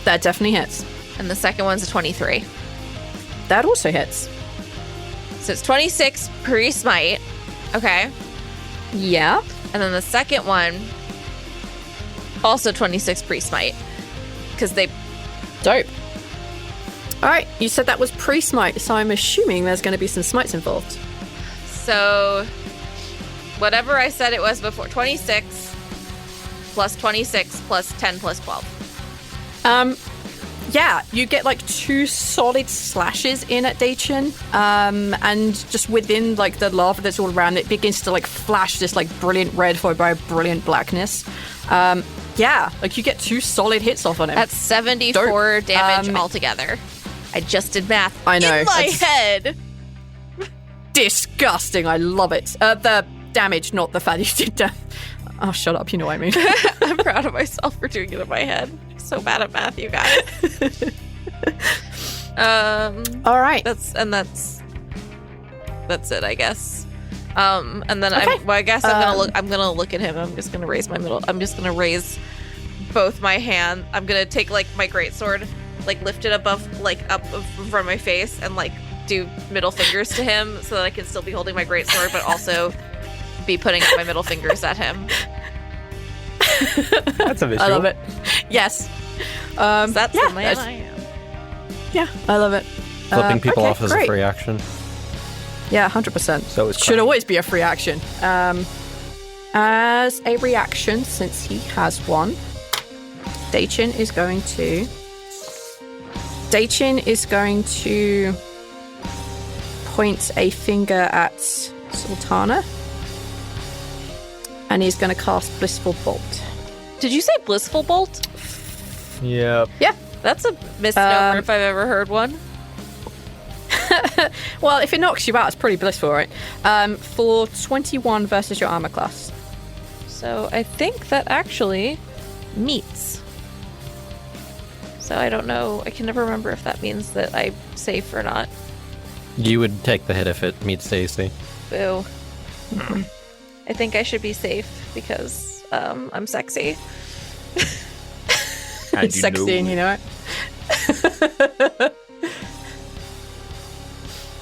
Speaker 1: That definitely hits.
Speaker 4: And the second one's a 23.
Speaker 1: That also hits.
Speaker 4: So it's 26 pre-smite. Okay.
Speaker 1: Yeah.
Speaker 4: And then the second one, also 26 pre-smite. Because they...
Speaker 1: Dope. All right, you said that was pre-smite, so I'm assuming there's going to be some smites involved.
Speaker 4: So, whatever I said it was before, 26 plus 26 plus 10 plus 12.
Speaker 1: Yeah, you get like 2 solid slashes in at Daechin, and just within like the lava that's all around it begins to like flash this like brilliant red followed by a brilliant blackness. Yeah, like you get 2 solid hits off on him.
Speaker 4: That's 74
Speaker 1: Dope.
Speaker 4: damage altogether. I just did math
Speaker 1: I know,
Speaker 4: in my
Speaker 1: that's-
Speaker 4: head.
Speaker 1: Disgusting, I love it. The damage, not the fact you did damage. Oh, shut up, you know what I mean.
Speaker 4: I'm proud of myself for doing it in my head. I'm so bad at math, you guys.
Speaker 1: All right.
Speaker 4: That's it, I guess. And then
Speaker 1: Okay.
Speaker 4: I guess I'm gonna look at him. I'm just gonna raise raise both my hand. I'm gonna take like my greatsword, like lift it up from my face and like do middle fingers to him so that I can still be holding my greatsword, but also be putting up my middle fingers at him.
Speaker 2: That's a visual.
Speaker 1: I love it. Yes.
Speaker 4: That's
Speaker 1: yeah,
Speaker 4: the man I am.
Speaker 1: Yeah, I love it.
Speaker 3: Flipping people
Speaker 1: okay,
Speaker 3: off as
Speaker 1: great.
Speaker 3: a free action.
Speaker 1: Yeah, 100%.
Speaker 2: So it's
Speaker 1: Should
Speaker 2: fine.
Speaker 1: always be a free action. As a reaction, since he has one, Daechin is going to point a finger at Zaltanna, and he's going to cast Blissful Bolt.
Speaker 4: Did you say blissful bolt?
Speaker 2: Yep.
Speaker 1: Yeah.
Speaker 4: That's a misnomer if I've ever heard one.
Speaker 1: Well, if it knocks you out, it's pretty blissful, right? For 21 versus your armor class.
Speaker 4: So I think that actually meets. So I don't know. I can never remember if that means that I'm safe or not.
Speaker 3: You would take the hit if it meets AC.
Speaker 4: Boo. I think I should be safe because I'm sexy.
Speaker 2: And
Speaker 1: It's sexy and you know it.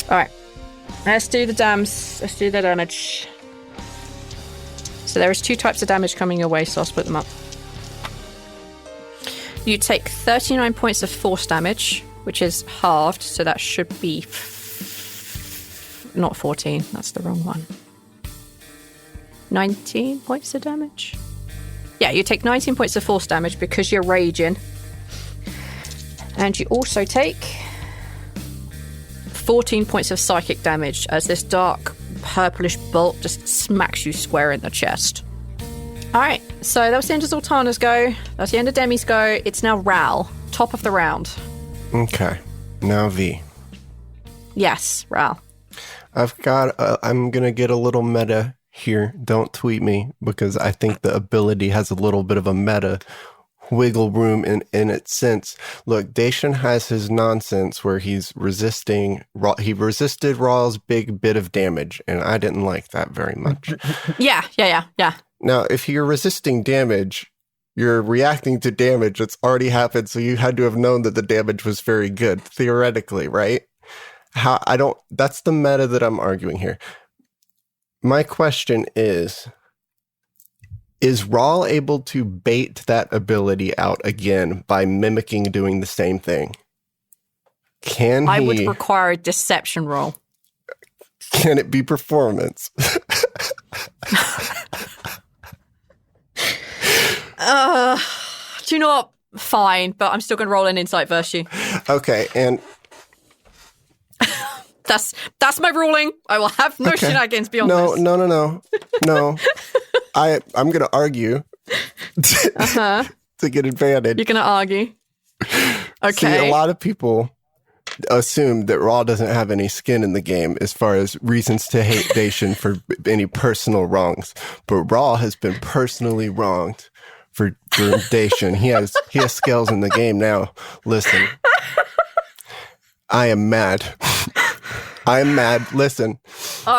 Speaker 1: Alright. Let's do the damage. So there is 2 types of damage coming your way, so I'll split them up. You take 39 points of force damage, which is halved, so that should be not 14, that's the wrong one. 19 points of damage? Yeah, you take 19 points of force damage because you're raging. And you also take 14 points of psychic damage as this dark purplish bolt just smacks you square in the chest. Alright, so that was the end of Zaltanna's go. That's the end of Demi's go. It's now Rhal, top of the round.
Speaker 5: Okay. Now V.
Speaker 1: Yes, Rhal.
Speaker 5: I'm going to get a little meta here. Don't tweet me because I think the ability has a little bit of a meta wiggle room in its sense. Look, Daechin has his nonsense where he's resisting. He resisted Rhal's big bit of damage, and I didn't like that very much.
Speaker 1: Yeah.
Speaker 5: Now, if you're resisting damage, you're reacting to damage that's already happened, so you had to have known that the damage was very good, theoretically, right? That's the meta that I'm arguing here. My question is Rhal able to bait that ability out again by mimicking doing the same thing?
Speaker 1: I would require a deception roll.
Speaker 5: Can it be performance?
Speaker 1: Do you know what? Fine, but I'm still going to roll an insight versus you.
Speaker 5: Okay, and
Speaker 1: That's my ruling. I will have no shenanigans beyond this.
Speaker 5: No. I'm going to argue to get advantage.
Speaker 1: You're going to argue. Okay.
Speaker 5: See, a lot of people assume that Rhal doesn't have any skin in the game as far as reasons to hate Daechin for any personal wrongs. But Rhal has been personally wronged for Daechin. He has skills in the game now. Listen, I am mad. I'm mad. Listen,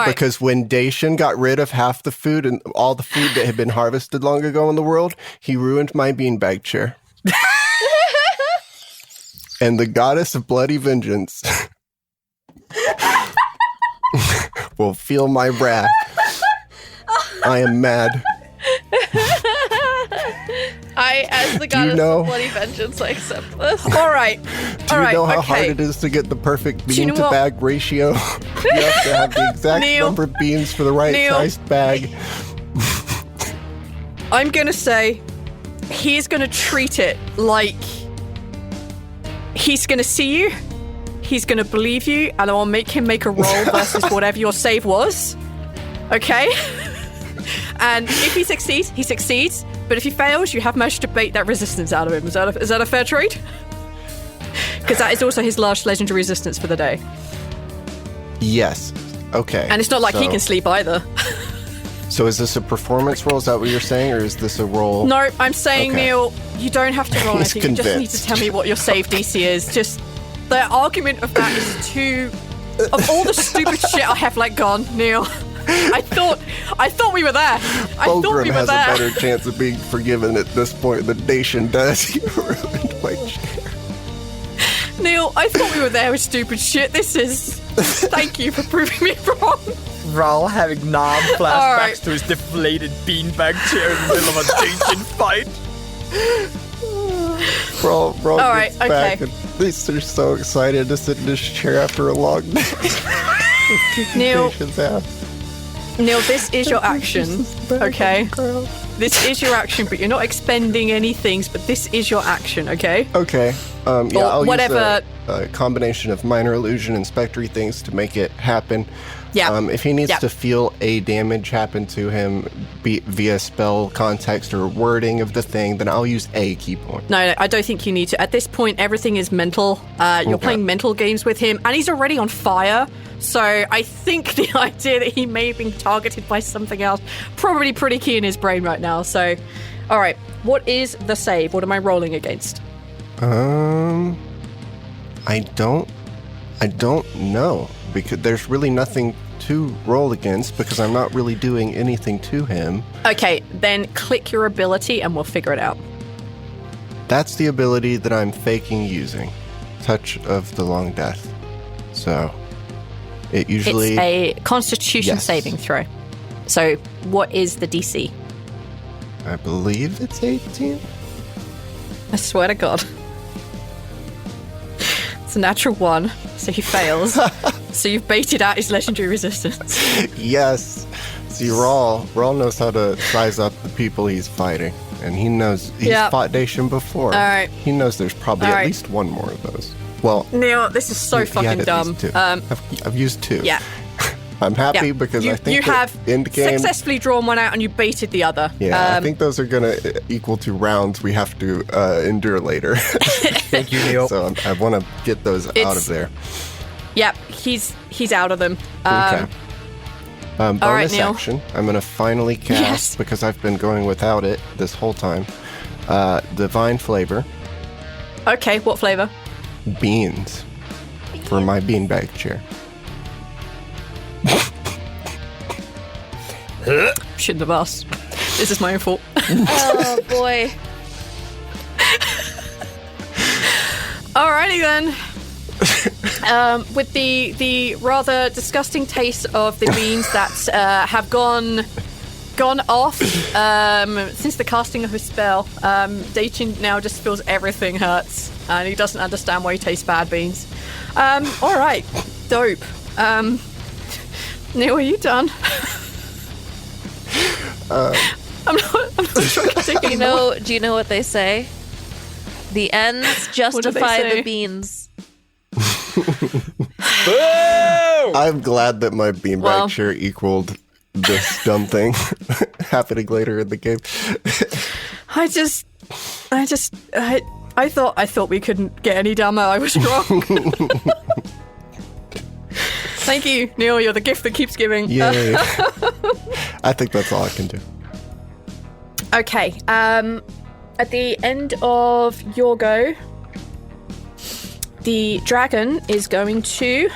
Speaker 5: because when Daechin got rid of half the food and all the food that had been harvested long ago in the world, he ruined my beanbag chair. And the goddess of bloody vengeance will feel my wrath. I am mad.
Speaker 4: As the goddess of bloody vengeance, I accept this.
Speaker 1: All right.
Speaker 5: Do you know how hard it is to get the perfect bean to bag ratio? You have to have the exact number of beans for the right sized bag.
Speaker 1: I'm going to say he's going to treat it like he's going to see you, he's going to believe you, and I'll make him make a roll versus whatever your save was. Okay? And if he succeeds, he succeeds. But if he fails, you have managed to bait that resistance out of him. Is that a fair trade? Because that is also his last legendary resistance for the day.
Speaker 5: Yes. Okay.
Speaker 1: And it's not like he can sleep either.
Speaker 5: So is this a performance roll? Is that what you're saying? Or is this a roll?
Speaker 1: No, I'm saying, Neil, you don't have to roll anything. You just need to tell me what your save DC is. Just the argument of that is too... Of all the stupid shit I have let gone, Neil... I thought we were there.
Speaker 5: Fulgrim has a better chance of being forgiven at this point than Daechin does. He ruined my chair.
Speaker 1: Neil, I thought we were there with stupid shit. This is... Thank you for proving me wrong.
Speaker 2: Rhal having flashbacks to his deflated beanbag chair in the middle of a Daechin fight.
Speaker 5: Rhal
Speaker 1: right,
Speaker 5: gets back and they're so excited to sit in this chair after a long day.
Speaker 1: Neil, this is your action, okay? This is your action, but you're not expending any things, but this is your action, okay?
Speaker 5: Okay. I'll
Speaker 1: whatever.
Speaker 5: use a combination of minor illusion and spectry things to make it happen.
Speaker 1: Yeah.
Speaker 5: If he needs to feel a damage happen to him via spell context or wording of the thing, then I'll use a key point.
Speaker 1: No, I don't think you need to. At this point, everything is mental. You're playing mental games with him, and he's already on fire. So I think the idea that he may have been targeted by something else, probably pretty key in his brain right now. So, all right, what is the save? What am I rolling against?
Speaker 5: I don't know, because there's really nothing to roll against because I'm not really doing anything to him.
Speaker 1: Okay, then click your ability and we'll figure it out.
Speaker 5: That's the ability that I'm faking using. Touch of the Long Death. So... It usually...
Speaker 1: It's a Constitution saving throw. So, what is the DC?
Speaker 5: I believe it's 18.
Speaker 1: I swear to God. It's a natural 1, so he fails. So you've baited out his legendary resistance.
Speaker 5: Yes. See, Rhal knows how to size up the people he's fighting. And he knows... He's fought Daechin before.
Speaker 1: All right.
Speaker 5: He knows there's probably at least one more of those. Well,
Speaker 1: Neil, this is so fucking dumb.
Speaker 5: I've used 2.
Speaker 1: Yeah.
Speaker 5: I'm happy because I think
Speaker 1: you have
Speaker 5: endgame
Speaker 1: successfully drawn one out and you baited the other.
Speaker 5: Yeah, I think those are going to equal to rounds we have to endure later.
Speaker 2: Thank you, Neil.
Speaker 5: So I want to get those out of there.
Speaker 1: Yep, he's out of them.
Speaker 5: Okay. Bonus
Speaker 1: all right, Neil.
Speaker 5: action. I'm going to finally cast, because I've been going without it this whole time, Divine Flavor.
Speaker 1: Okay, what flavor?
Speaker 5: Beans. For my beanbag chair.
Speaker 1: Shouldn't have asked. This is my own fault.
Speaker 4: Oh, boy.
Speaker 1: Alrighty then. With the rather disgusting taste of the beans that have gone off since the casting of his spell, Daechin now just feels everything hurts, and he doesn't understand why he tastes bad beans. Alright, dope. Neil, are you done? I'm not sure I can take it anymore.
Speaker 4: Do you know what they say? The ends justify the beans.
Speaker 5: I'm glad that my beanbag chair equaled this dumb thing happening later in the game.
Speaker 1: I thought we couldn't get any dumber. I was wrong. Thank you, Neil. You're the gift that keeps giving.
Speaker 5: Yay. I think that's all I can do.
Speaker 1: Okay. At the end of your go, the dragon is going to...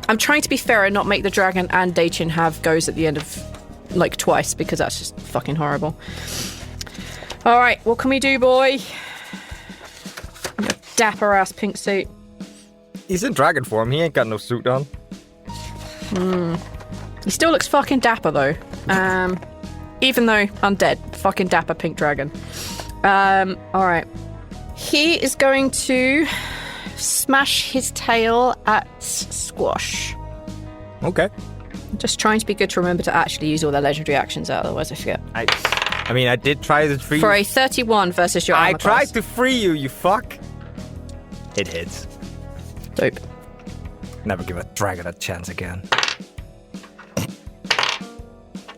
Speaker 1: I'm trying to be fair and not make the dragon and Daechin have goes at the end of, like, twice, because that's just fucking horrible. All right, what can we do, boy? dapper ass pink suit.
Speaker 2: He's in dragon form. He ain't got no suit on.
Speaker 1: He still looks fucking dapper though. Even though undead, fucking dapper pink dragon. Alright. He is going to smash his tail at Squash.
Speaker 2: Okay.
Speaker 1: Just trying to be good to remember to actually use all their legendary actions out, otherwise I forget.
Speaker 2: I mean, I did try to free
Speaker 1: For a 31 versus your armor
Speaker 2: I tried
Speaker 1: class.
Speaker 2: to free you, you fuck. It hits.
Speaker 1: Dope.
Speaker 2: Never give a dragon a chance again.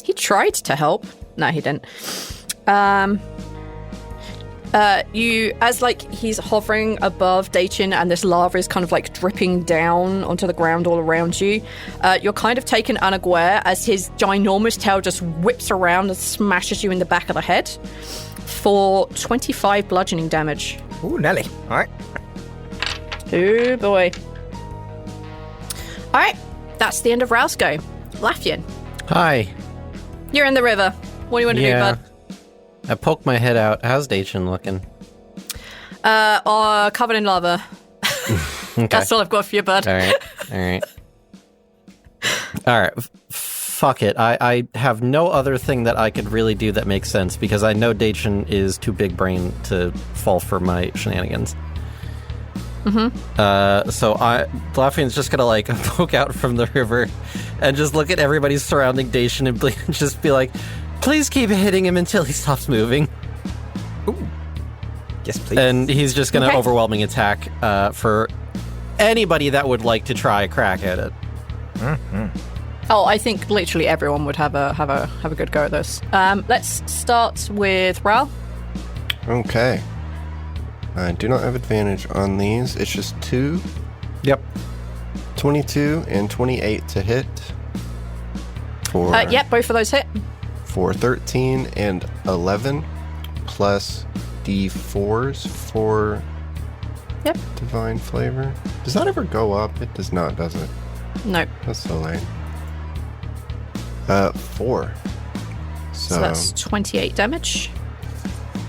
Speaker 1: He tried to help. No, he didn't. You, as like he's hovering above Daechin and this lava is kind of like dripping down onto the ground all around you, you're kind of taken unaware as his ginormous tail just whips around and smashes you in the back of the head for 25 bludgeoning damage.
Speaker 2: Ooh, Nelly. All right.
Speaker 1: Oh boy. Alright, that's the end of Rhal's go. Lafian,
Speaker 3: Hi.
Speaker 1: you're in the river. What do you want to do, bud?
Speaker 3: I poked my head out. How's Daechin looking?
Speaker 1: Covered in lava.
Speaker 3: Okay.
Speaker 1: That's all I've got for you, bud.
Speaker 3: All right. Fuck it. I have no other thing that I could really do that makes sense because I know Daechin is too big brain to fall for my shenanigans. So Lafian's just gonna like poke out from the river and just look at everybody surrounding Daechin and just be like, please keep hitting him until he stops moving.
Speaker 2: Ooh. Yes, please.
Speaker 3: And he's just gonna overwhelming attack for anybody that would like to try a crack at it.
Speaker 1: Oh, I think literally everyone would have a good go at this. Let's start with Rhal.
Speaker 5: Okay. I do not have advantage on these. It's just 2,
Speaker 3: Yep.
Speaker 5: 22, and 28 to hit.
Speaker 1: Yep, both of those hit.
Speaker 5: For 13 and 11, plus D4s for Divine Flavor. Does that ever go up? It does not, does it?
Speaker 1: No.
Speaker 5: That's so lame. 4.
Speaker 1: So that's 28 damage.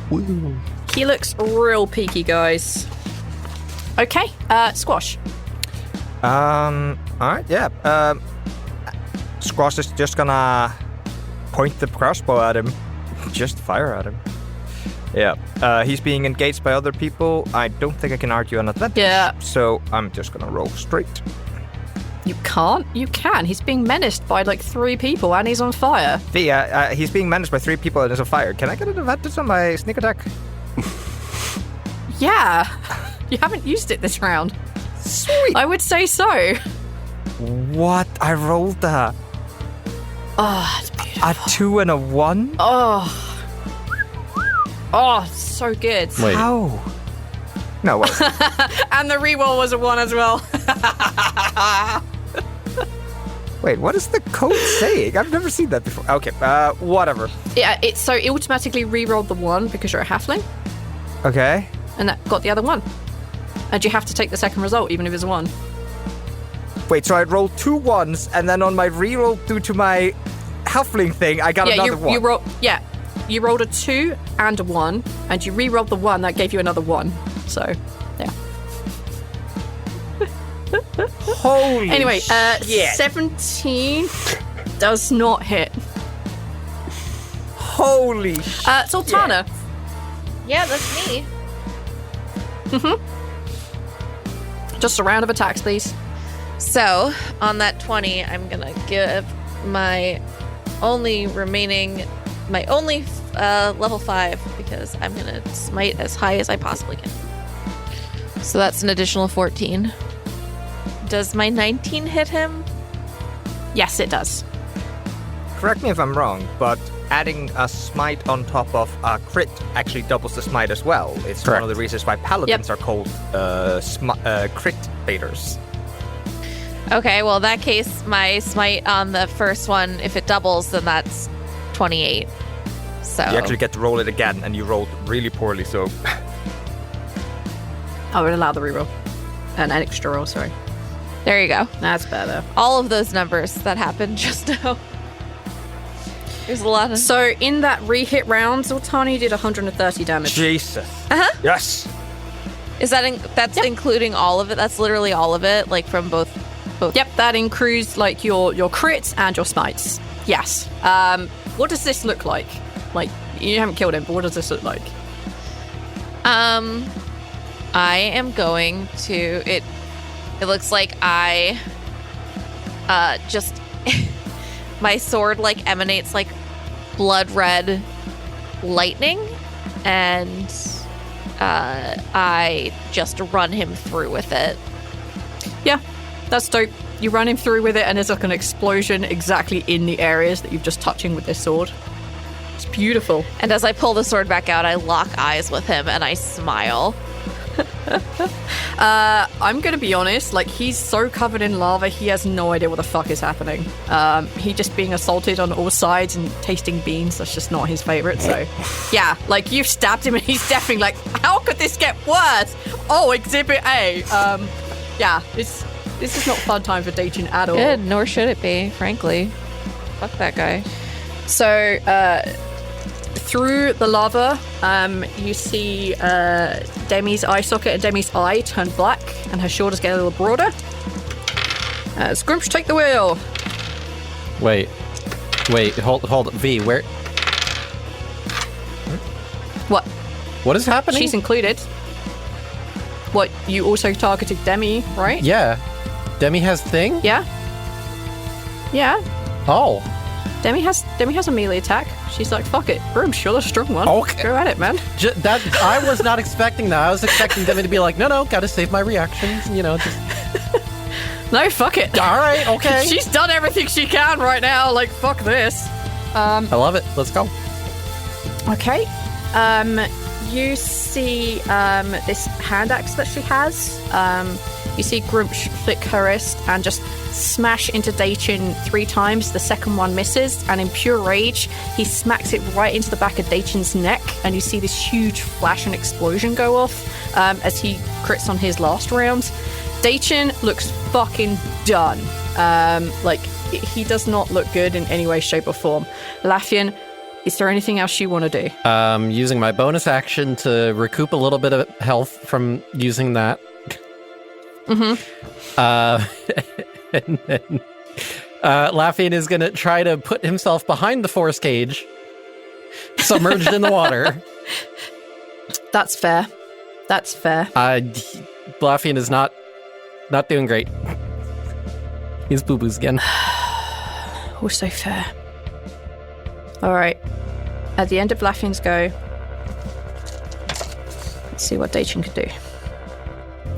Speaker 5: Woo.
Speaker 1: He looks real peaky, guys. Okay, Squash.
Speaker 2: Alright, yeah. Squash is just gonna point the crossbow at him. Just fire at him. Yeah. He's being engaged by other people. I don't think I can argue on that.
Speaker 1: Yeah.
Speaker 2: So I'm just gonna roll straight.
Speaker 1: You can't? You can. He's being menaced by like 3 people and he's on fire.
Speaker 2: He's being managed by 3 people and there's a fire. Can I get an advantage on my sneak attack?
Speaker 1: Yeah. You haven't used it this round.
Speaker 2: Sweet.
Speaker 1: I would say so.
Speaker 2: What? I rolled that.
Speaker 1: Oh, it's beautiful.
Speaker 2: A 2 and a 1?
Speaker 1: Oh. Oh, so good.
Speaker 3: Wait.
Speaker 2: How? No, wait.
Speaker 1: And the reroll was a 1 as well.
Speaker 2: Wait, what is the code saying? I've never seen that before. Okay, whatever.
Speaker 1: Yeah, it automatically rerolled the 1 because you're a halfling,
Speaker 2: Okay.
Speaker 1: and that got the other 1. And you have to take the second result, even if it's a 1.
Speaker 2: Wait, so I rolled 2 1s, and then on my reroll due to my halfling thing, I got another 1.
Speaker 1: You rolled a 2 and a 1, and you re-rolled the 1, that gave you another 1. So, yeah.
Speaker 2: Holy
Speaker 1: Anyway,
Speaker 2: shit.
Speaker 1: 17 does not hit.
Speaker 2: Holy shit.
Speaker 1: Zaltanna.
Speaker 4: Yeah, that's me.
Speaker 1: Just a round of attacks, please.
Speaker 4: So, on that 20, I'm gonna give my only level 5 because I'm gonna smite as high as I possibly can. So that's an additional 14. Does my 19 hit him?
Speaker 1: Yes, it does.
Speaker 2: Correct me if I'm wrong, but adding a smite on top of a crit actually doubles the smite as well. It's
Speaker 3: Correct.
Speaker 2: one of the reasons why paladins are called crit baiters.
Speaker 4: Okay, well, in that case, my smite on the first one, if it doubles, then that's 28. So
Speaker 2: You actually get to roll it again, and you rolled really poorly, so...
Speaker 1: I would allow the reroll. An extra roll, sorry.
Speaker 4: there you go.
Speaker 1: That's better.
Speaker 4: All of those numbers that happened just now. There's a lot of...
Speaker 1: So, in that re-hit round, Zaltanna did 130 damage.
Speaker 2: Jesus.
Speaker 4: Uh-huh.
Speaker 2: Yes.
Speaker 4: Is that's including all of it? That's literally all of it, like from both.
Speaker 1: Yep, that includes like your crits and your smites. Yes. What does this look like? Like, you haven't killed him, but what does this look like?
Speaker 4: I am going to it looks like I just my sword like emanates like blood red lightning, and I just run him through with it.
Speaker 1: Yeah, that's dope. You run him through with it, and there's like an explosion exactly in the areas that you've just touching with this sword. It's beautiful.
Speaker 4: And as I pull the sword back out, I lock eyes with him and I smile.
Speaker 1: I'm gonna be honest, like, he's so covered in lava, he has no idea what the fuck is happening. He just being assaulted on all sides and tasting beans, that's just not his favorite. So yeah, like, you've stabbed him and he's definitely like, how could this get worse? Oh, exhibit A. Yeah, this is not fun time for Daechin at all.
Speaker 4: Good, nor should it be, frankly. Fuck that guy.
Speaker 1: So through the lava, you see Demi's eye socket and Demi's eye turn black, and her shoulders get a little broader. Scrumsh, take the wheel.
Speaker 3: Wait, hold V, where?
Speaker 1: What?
Speaker 3: What is happening?
Speaker 1: She's included. What, you also targeted Demi, right?
Speaker 3: Yeah. Demi has thing?
Speaker 1: Yeah. Yeah.
Speaker 3: Oh.
Speaker 1: Demi has a melee attack. She's like, fuck it. Scrumsh, you're the strong one.
Speaker 3: Okay.
Speaker 1: Go at it, man.
Speaker 3: I was not expecting that. I was expecting Demi to be like, no, gotta save my reactions, just...
Speaker 1: No, fuck it.
Speaker 3: All right, okay.
Speaker 1: She's done everything she can right now. Like, fuck this.
Speaker 3: I love it. Let's go.
Speaker 1: Okay. You see this hand axe that she has. You see Grumsh flick her wrist and just smash into Daechin 3 times. The second one misses, and in pure rage, he smacks it right into the back of Daechin's neck, and you see this huge flash and explosion go off as he crits on his last round. Daechin looks fucking done. He does not look good in any way, shape, or form. Lafian, is there anything else you want to do?
Speaker 3: Using my bonus action to recoup a little bit of health from using that. And then Lafian is going to try to put himself behind the force cage, submerged in the water.
Speaker 1: That's fair. That's fair.
Speaker 3: Lafian is not doing great. He's boo-boos again.
Speaker 1: Also fair. All right. At the end of Lafian's go, let's see what Daechin can do.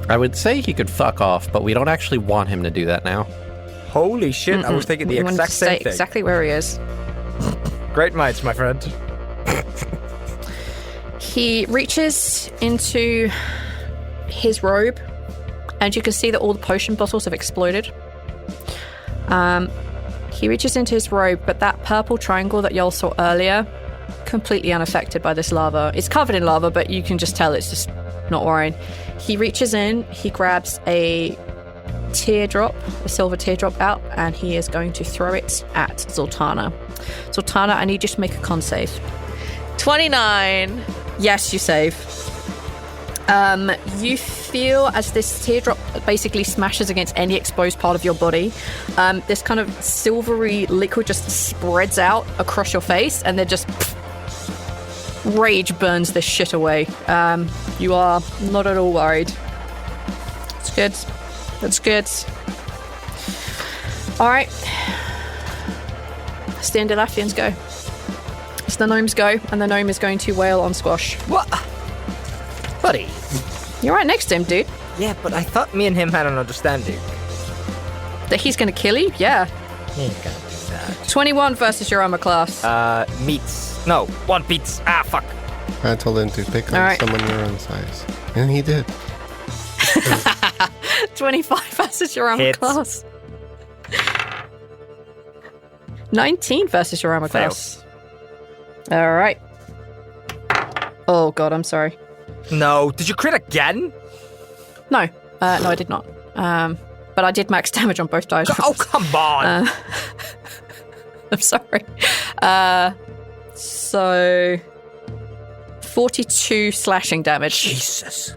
Speaker 3: I would say he could fuck off, but we don't actually want him to do that now.
Speaker 2: Holy shit, I was thinking the exact same thing.
Speaker 1: Exactly where he is.
Speaker 2: Great minds, my friend.
Speaker 1: He reaches into his robe, and you can see that all the potion bottles have exploded. He reaches into his robe, but that purple triangle that y'all saw earlier, completely unaffected by this lava. It's covered in lava, but you can just tell it's just not worrying. He reaches in, he grabs a silver teardrop out, and he is going to throw it at Zaltanna. Zaltanna, I need you to make a con save.
Speaker 4: 29.
Speaker 1: Yes, you save. You feel as this teardrop basically smashes against any exposed part of your body, this kind of silvery liquid just spreads out across your face, and then just rage burns this shit away. You are not at all worried. It's good. That's good. Alright. It's the end of Lafian's go. It's the gnome's go, and the gnome is going to wail on Squash.
Speaker 2: What? Buddy.
Speaker 1: You're right next to him, dude.
Speaker 2: Yeah, but I thought me and him had an understanding.
Speaker 1: That he's going to kill you? Yeah.
Speaker 2: You can't do that.
Speaker 1: 21 versus your armor class.
Speaker 2: Meets. No, 1 beats. Ah, fuck.
Speaker 5: I told him to pick on someone your own size. And he did.
Speaker 1: 25 versus your armor
Speaker 2: Hits.
Speaker 1: class. 19 versus your armor
Speaker 2: Fails.
Speaker 1: class. All right. Oh, God, I'm sorry.
Speaker 2: No, did you crit again?
Speaker 1: No, I did not. But I did max damage on both dice.
Speaker 2: Oh, come on.
Speaker 1: I'm sorry. So 42 slashing damage.
Speaker 2: Jesus.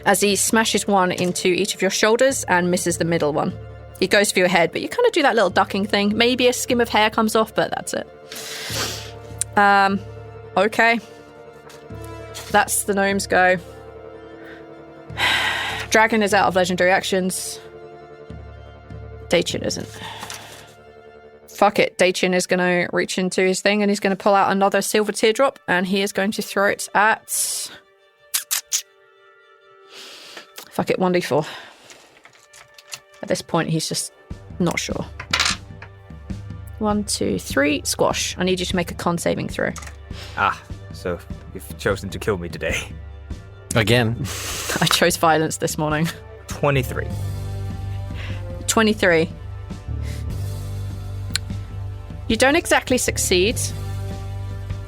Speaker 1: as he smashes one into each of your shoulders and misses the middle one. He goes for your head, but you kind of do that little ducking thing. Maybe a skim of hair comes off, but that's it. Okay. That's the gnome's go. Dragon is out of legendary actions. Daechin isn't. Fuck it. Daechin is going to reach into his thing and he's going to pull out another silver teardrop and he is going to throw it at... Fuck it, 1d4. At this point, he's just not sure. 1, 2, 3, squash. I need you to make a con saving throw.
Speaker 2: So you've chosen to kill me today.
Speaker 3: Again.
Speaker 1: I chose violence this morning.
Speaker 2: 23.
Speaker 1: 23. You don't exactly succeed.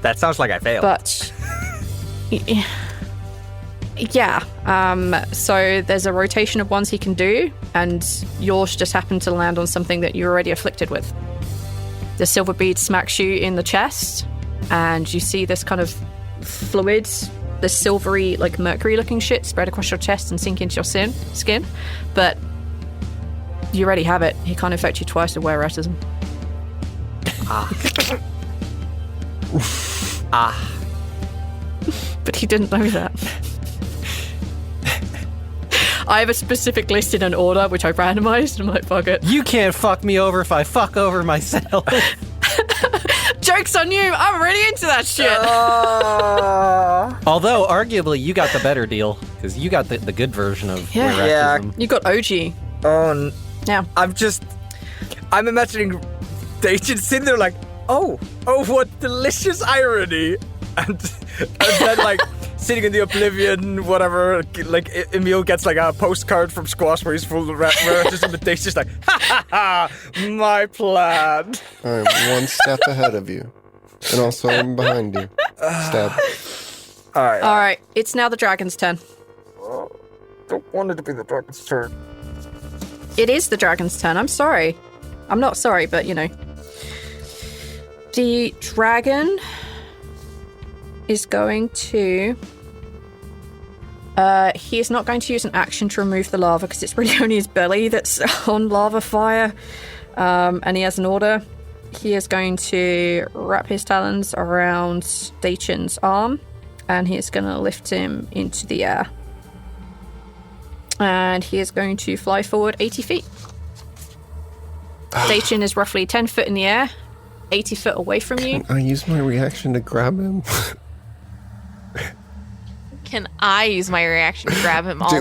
Speaker 2: That sounds like I failed.
Speaker 1: But... yeah. So there's a rotation of ones he can do, and yours just happened to land on something that you're already afflicted with. The silver bead smacks you in the chest, and you see this kind of fluid, this silvery, like mercury-looking shit spread across your chest and sink into your skin. But you already have it. He can't infect you twice with wear-autism. But he didn't know that. I have a specific list in an order, which I randomized. I'm like, fuck it.
Speaker 3: You can't fuck me over if I fuck over myself.
Speaker 1: Joke's on you. I'm really into that shit.
Speaker 3: Although, arguably, you got the better deal, because you got the good version of Rhal.
Speaker 1: You got OG. Yeah.
Speaker 2: I'm imagining Daechin sitting there like, oh, what delicious irony. And then, like, sitting in the oblivion, whatever, like, Emil gets, like, a postcard from Squash where he's full of relatives, and Daecin's just like, ha, my plan.
Speaker 5: I'm one step ahead of you. And also I'm behind you. Stab.
Speaker 2: All
Speaker 1: right. It's now the dragon's turn.
Speaker 2: Don't want it to be the dragon's turn.
Speaker 1: It is the dragon's turn. I'm sorry. I'm not sorry, but, you know. The dragon is going to... he is not going to use an action to remove the lava because it's really only his belly that's on lava fire. And he has an order. He is going to wrap his talons around Daechin's arm and he is going to lift him into the air. And he is going to fly forward 80 feet. Daechin is roughly 10 foot in the air, 80 foot away from you.
Speaker 5: Can I use my reaction to grab him?
Speaker 4: Can I use my reaction to grab him also?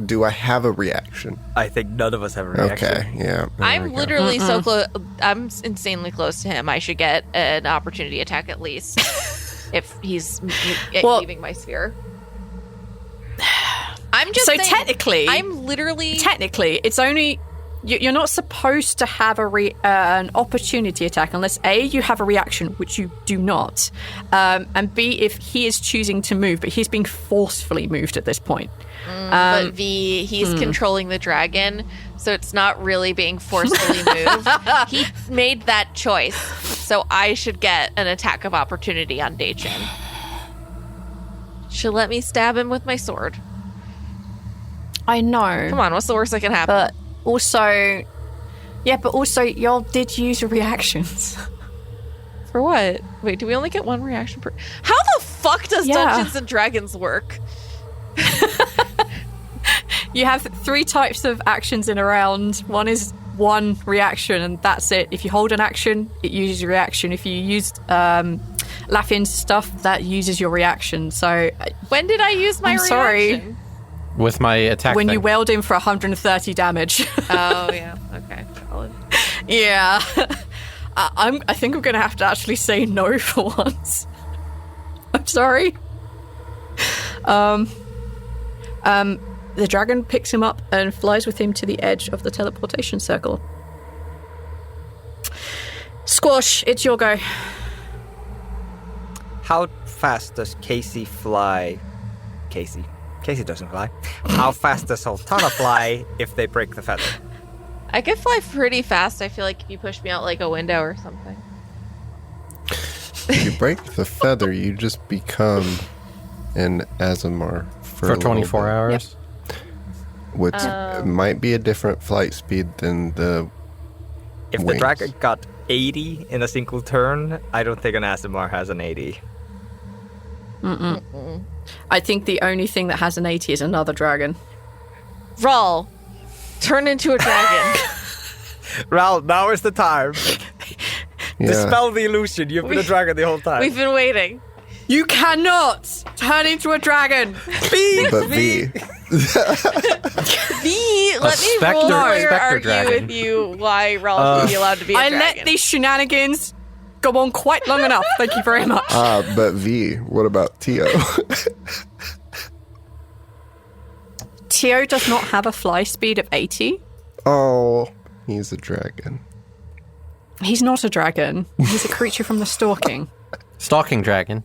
Speaker 5: Do I have a reaction?
Speaker 2: I think none of us have a reaction.
Speaker 5: Okay, yeah.
Speaker 4: I'm literally so close. I'm insanely close to him. I should get an opportunity attack at least if he's leaving my sphere. I'm just saying,
Speaker 1: technically, it's only you're not supposed to have an opportunity attack unless A, you have a reaction, which you do not, and B, if he is choosing to move, but he's being forcefully moved at this point.
Speaker 4: But V, he's controlling the dragon, so it's not really being forcefully moved. He made that choice, so I should get an attack of opportunity on Daechin. She'll let me stab him with my sword.
Speaker 1: I know.
Speaker 4: Come on, what's the worst that can happen?
Speaker 1: But also, y'all did use your reactions.
Speaker 4: For what? Wait, do we only get one reaction per... How the fuck does Dungeons and Dragons work?
Speaker 1: You have 3 types of actions in a round. One is one reaction, and that's it. If you hold an action, it uses your reaction. If you used Lafian's stuff, that uses your reaction. So
Speaker 4: when did I use my reaction?
Speaker 1: Sorry.
Speaker 3: With my attack
Speaker 1: when
Speaker 3: thing.
Speaker 1: you wailed him for 130 damage.
Speaker 4: Oh, yeah. Okay. Valid.
Speaker 1: Yeah. I think I'm going to have to actually say no for once. I'm sorry. The dragon picks him up and flies with him to the edge of the teleportation circle. Squash, it's your go.
Speaker 2: How fast does Casey fly? Casey doesn't fly. How fast does Zaltanna fly if they break the feather?
Speaker 4: I could fly pretty fast. I feel like if you push me out like a window or something.
Speaker 5: If you break the feather, you just become an Azamar for a
Speaker 3: 24
Speaker 5: little
Speaker 3: hours.
Speaker 5: bit, which might be a different flight speed than the
Speaker 2: If the
Speaker 5: wings.
Speaker 2: dragon got 80 in a single turn, I don't think an Asimar has an 80.
Speaker 1: I think the only thing that has an 80 is another dragon.
Speaker 4: Rhal, turn into a dragon.
Speaker 2: Rhal, now is the time.
Speaker 5: Yeah.
Speaker 2: Dispel the illusion. You've been a dragon the whole time.
Speaker 4: We've been waiting.
Speaker 1: You cannot turn into a dragon.
Speaker 5: But V.
Speaker 4: Let me roll
Speaker 3: specter
Speaker 4: lawyer argue
Speaker 3: dragon.
Speaker 4: with you why Rhal should be allowed to be a
Speaker 1: I
Speaker 4: dragon.
Speaker 1: let these shenanigans go on quite long enough. Thank you very much.
Speaker 5: But V, what about Tio?
Speaker 1: Tio does not have a fly speed of 80.
Speaker 5: Oh, he's a dragon.
Speaker 1: He's not a dragon. He's a creature from the stalking.
Speaker 3: Stalking dragon.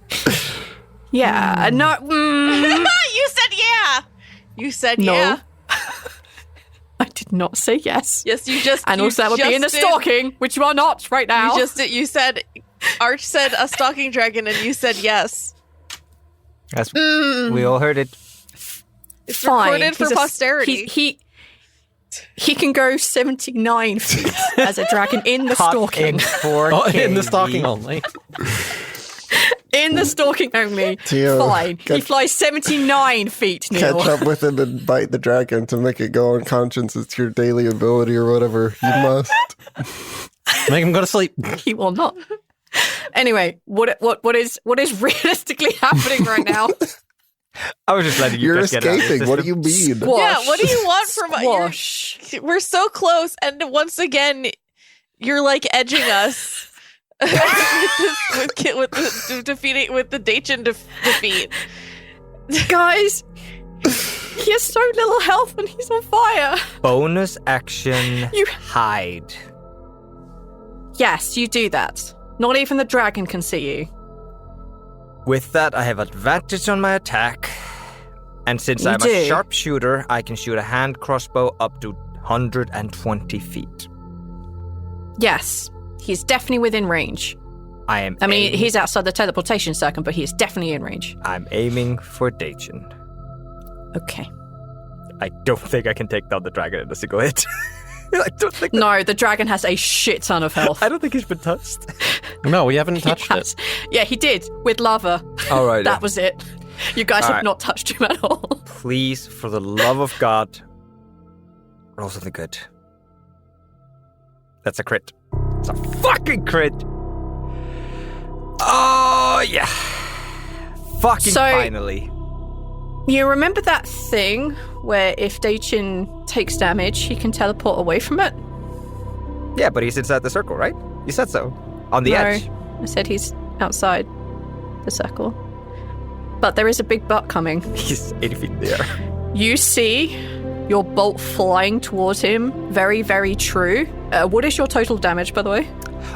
Speaker 1: Yeah, no.
Speaker 4: You said yeah. You said
Speaker 1: No.
Speaker 4: yeah.
Speaker 1: I did not say yes.
Speaker 4: Yes, you just.
Speaker 1: And
Speaker 4: you
Speaker 1: also, that would be in the
Speaker 4: just did.
Speaker 1: stalking, which you are not right now.
Speaker 4: You just did. You said. Arch said a stalking dragon, and you said yes.
Speaker 2: Yes, we all heard it.
Speaker 4: It's
Speaker 1: Fine.
Speaker 4: recorded for
Speaker 1: He's
Speaker 4: posterity.
Speaker 1: He can go 79 feet as a dragon in the stalking.
Speaker 2: In 4K.
Speaker 3: Oh, in the stalking only.
Speaker 1: In the stalking only.
Speaker 5: Tio,
Speaker 1: Fine. He flies 79 feet, Neil.
Speaker 5: Catch up with him and bite the dragon to make it go unconscious. It's your daily ability or whatever. You must.
Speaker 3: Make him go to sleep.
Speaker 1: He will not. Anyway, what is realistically happening right now?
Speaker 2: I was just letting you
Speaker 5: You're
Speaker 2: guys get out of the
Speaker 5: escaping. What do
Speaker 2: system.
Speaker 5: you mean?
Speaker 1: Squash.
Speaker 4: Yeah, what do you want from
Speaker 1: Squash.
Speaker 4: We're so close, and once again, you're like edging us with the Daechin defeat.
Speaker 1: Guys, he has so little health and he's on fire.
Speaker 2: Bonus action.
Speaker 1: You-
Speaker 2: hide.
Speaker 1: Yes, you do that. Not even the dragon can see you.
Speaker 2: With that, I have advantage on my attack. And since
Speaker 1: You
Speaker 2: I'm
Speaker 1: do.
Speaker 2: a sharpshooter, I can shoot a hand crossbow up to 120 feet.
Speaker 1: Yes, he's definitely within range. I mean,
Speaker 2: aiming-
Speaker 1: he's outside the teleportation circle, but he is definitely in range.
Speaker 2: I'm aiming for Daechin.
Speaker 1: Okay.
Speaker 2: I don't think I can take down the dragon in a single hit. I don't think.
Speaker 1: No, the dragon has a shit ton of health.
Speaker 2: I don't think he's been touched.
Speaker 3: No, we haven't touched
Speaker 1: He
Speaker 3: it.
Speaker 1: has. Yeah, he did with lava.
Speaker 2: All right.
Speaker 1: That was it. You guys
Speaker 2: All
Speaker 1: have
Speaker 2: right.
Speaker 1: not touched him at all.
Speaker 2: Please, for the love of God, roll something good. That's a crit. It's a fucking crit. Oh yeah. Fucking
Speaker 1: So-
Speaker 2: finally.
Speaker 1: You remember that thing where if Daechin takes damage, he can teleport away from it?
Speaker 2: Yeah, but he's inside the circle, right? You said so. On the
Speaker 1: No,
Speaker 2: edge.
Speaker 1: I said he's outside the circle. But there is a big butt coming.
Speaker 2: He's 80 feet in the air.
Speaker 1: You see your bolt flying towards him. Very, very true. What is your total damage, by the way?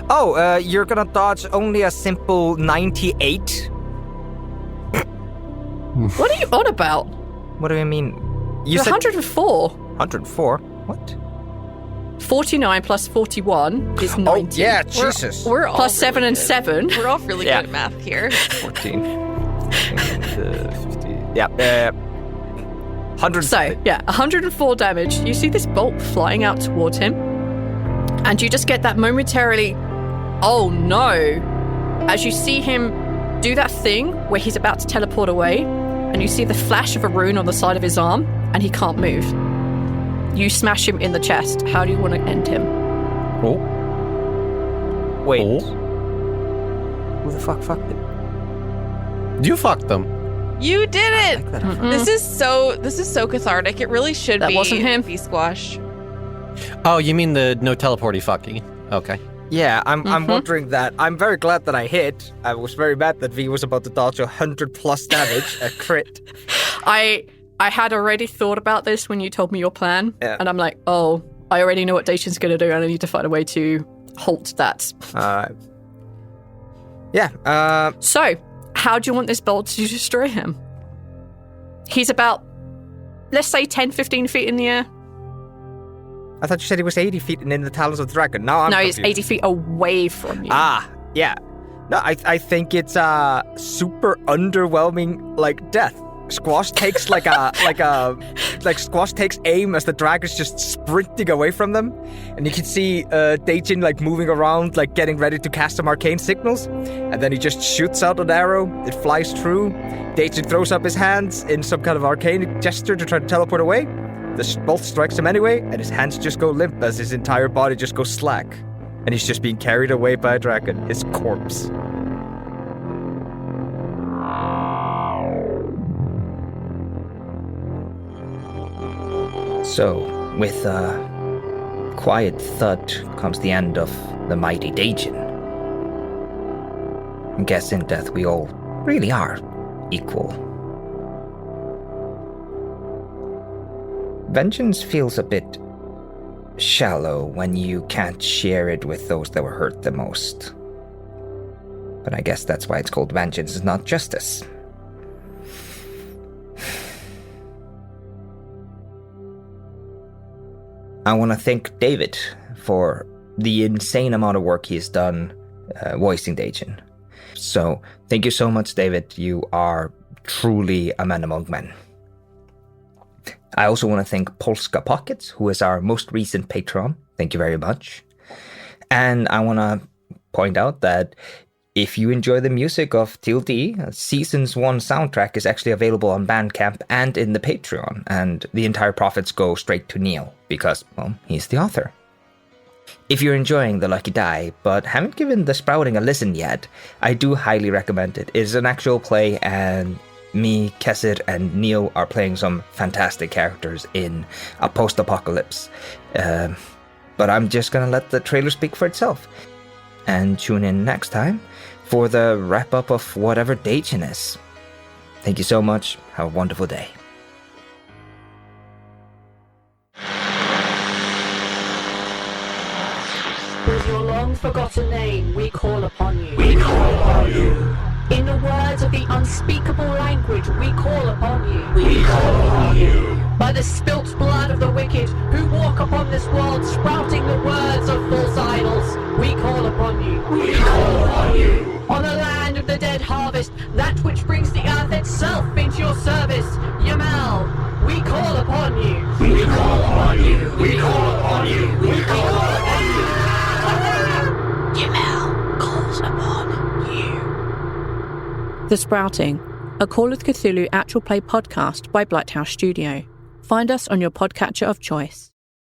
Speaker 2: Oh, you're gonna dodge only a simple 98?
Speaker 1: What are you on about?
Speaker 2: What do you mean? You
Speaker 1: You're
Speaker 2: said
Speaker 1: 104.
Speaker 2: 104? What?
Speaker 1: 49 plus 41 is 90.
Speaker 2: Oh, yeah, Jesus.
Speaker 4: We're all
Speaker 1: Plus 7
Speaker 4: really
Speaker 1: and
Speaker 4: good.
Speaker 1: 7.
Speaker 4: We're all really
Speaker 2: Yeah.
Speaker 4: good at math here.
Speaker 2: 14. 50. Yeah, 100.
Speaker 1: So, yeah, 104 damage. You see this bolt flying out towards him. And you just get that momentarily, oh no, as you see him do that thing where he's about to teleport away. And you see the flash of a rune on the side of his arm. And he can't move. You smash him in the chest. How do you want to end him?
Speaker 3: Oh.
Speaker 2: Wait.
Speaker 3: Oh.
Speaker 2: Who the fuck fucked it?
Speaker 3: You fucked them.
Speaker 4: You did it.
Speaker 2: Like that.
Speaker 4: This is so cathartic. It really should
Speaker 1: That
Speaker 4: be.
Speaker 1: wasn't him.
Speaker 4: Be squash.
Speaker 3: Oh, you mean the no teleporty fucking. Okay.
Speaker 2: Yeah, I'm wondering that. I'm very glad that I hit. I was very mad that V was about to dodge 100 plus damage, a crit.
Speaker 1: I had already thought about this when you told me your plan.
Speaker 2: Yeah.
Speaker 1: And I'm like, oh, I already know what Daechin's going to do. And I need to find a way to halt that. So, how do you want this bolt to destroy him? He's about, let's say, 10, 15 feet in the air.
Speaker 2: I thought you said he was 80 feet and in the talons of the dragon. Now I'm
Speaker 1: No, he's
Speaker 2: confused.
Speaker 1: 80 feet away from you.
Speaker 2: Ah, yeah. No, I think it's a super underwhelming, like, death. Squash takes Squash takes aim as the dragon's just sprinting away from them, and you can see Daechin like moving around, like getting ready to cast some arcane signals, and then he just shoots out an arrow. It flies through. Daechin throws up his hands in some kind of arcane gesture to try to teleport away. The bolt strikes him anyway, and his hands just go limp as his entire body just goes slack, and he's just being carried away by a dragon, his corpse.
Speaker 8: So, with a quiet thud comes the end of the mighty Daechin. I guess in death we all really are equal. Vengeance feels a bit shallow when you can't share it with those that were hurt the most. But I guess that's why it's called vengeance, not justice. I want to thank David for the insane amount of work he's done voicing Daechin. So, thank you so much, David. You are truly a man among men. I also want to thank Polska Pockets, who is our most recent patron. Thank you very much. And I want to point out that if you enjoy the music of TLD, Seasons 1 soundtrack is actually available on Bandcamp and in the Patreon, and the entire profits go straight to Neil, because, well, he's the author. If you're enjoying The Lucky Die, but haven't given The Sprouting a listen yet, I do highly recommend it. It is an actual play, and me, Kesser, and Neil are playing some fantastic characters in a post-apocalypse. But I'm just gonna let the trailer speak for itself. And tune in next time for the wrap-up of whatever Daechin is. Thank you so much. Have a wonderful day.
Speaker 9: With your long-forgotten name, we call upon you. We call upon you. In the words of the unspeakable language, we call upon you. We call upon you. By the spilt blood of the wicked, who walk upon this world, sprouting the words of false idols, we call upon you. We call upon you. On the land of the dead harvest, that which brings the earth itself into your service, Yamal, we call upon you. We call upon you. We call upon you. We call upon you. Yamal calls upon you.
Speaker 1: The Sprouting, a Call of Cthulhu actual play podcast by Blighthouse Studio. Find us on your podcatcher of choice.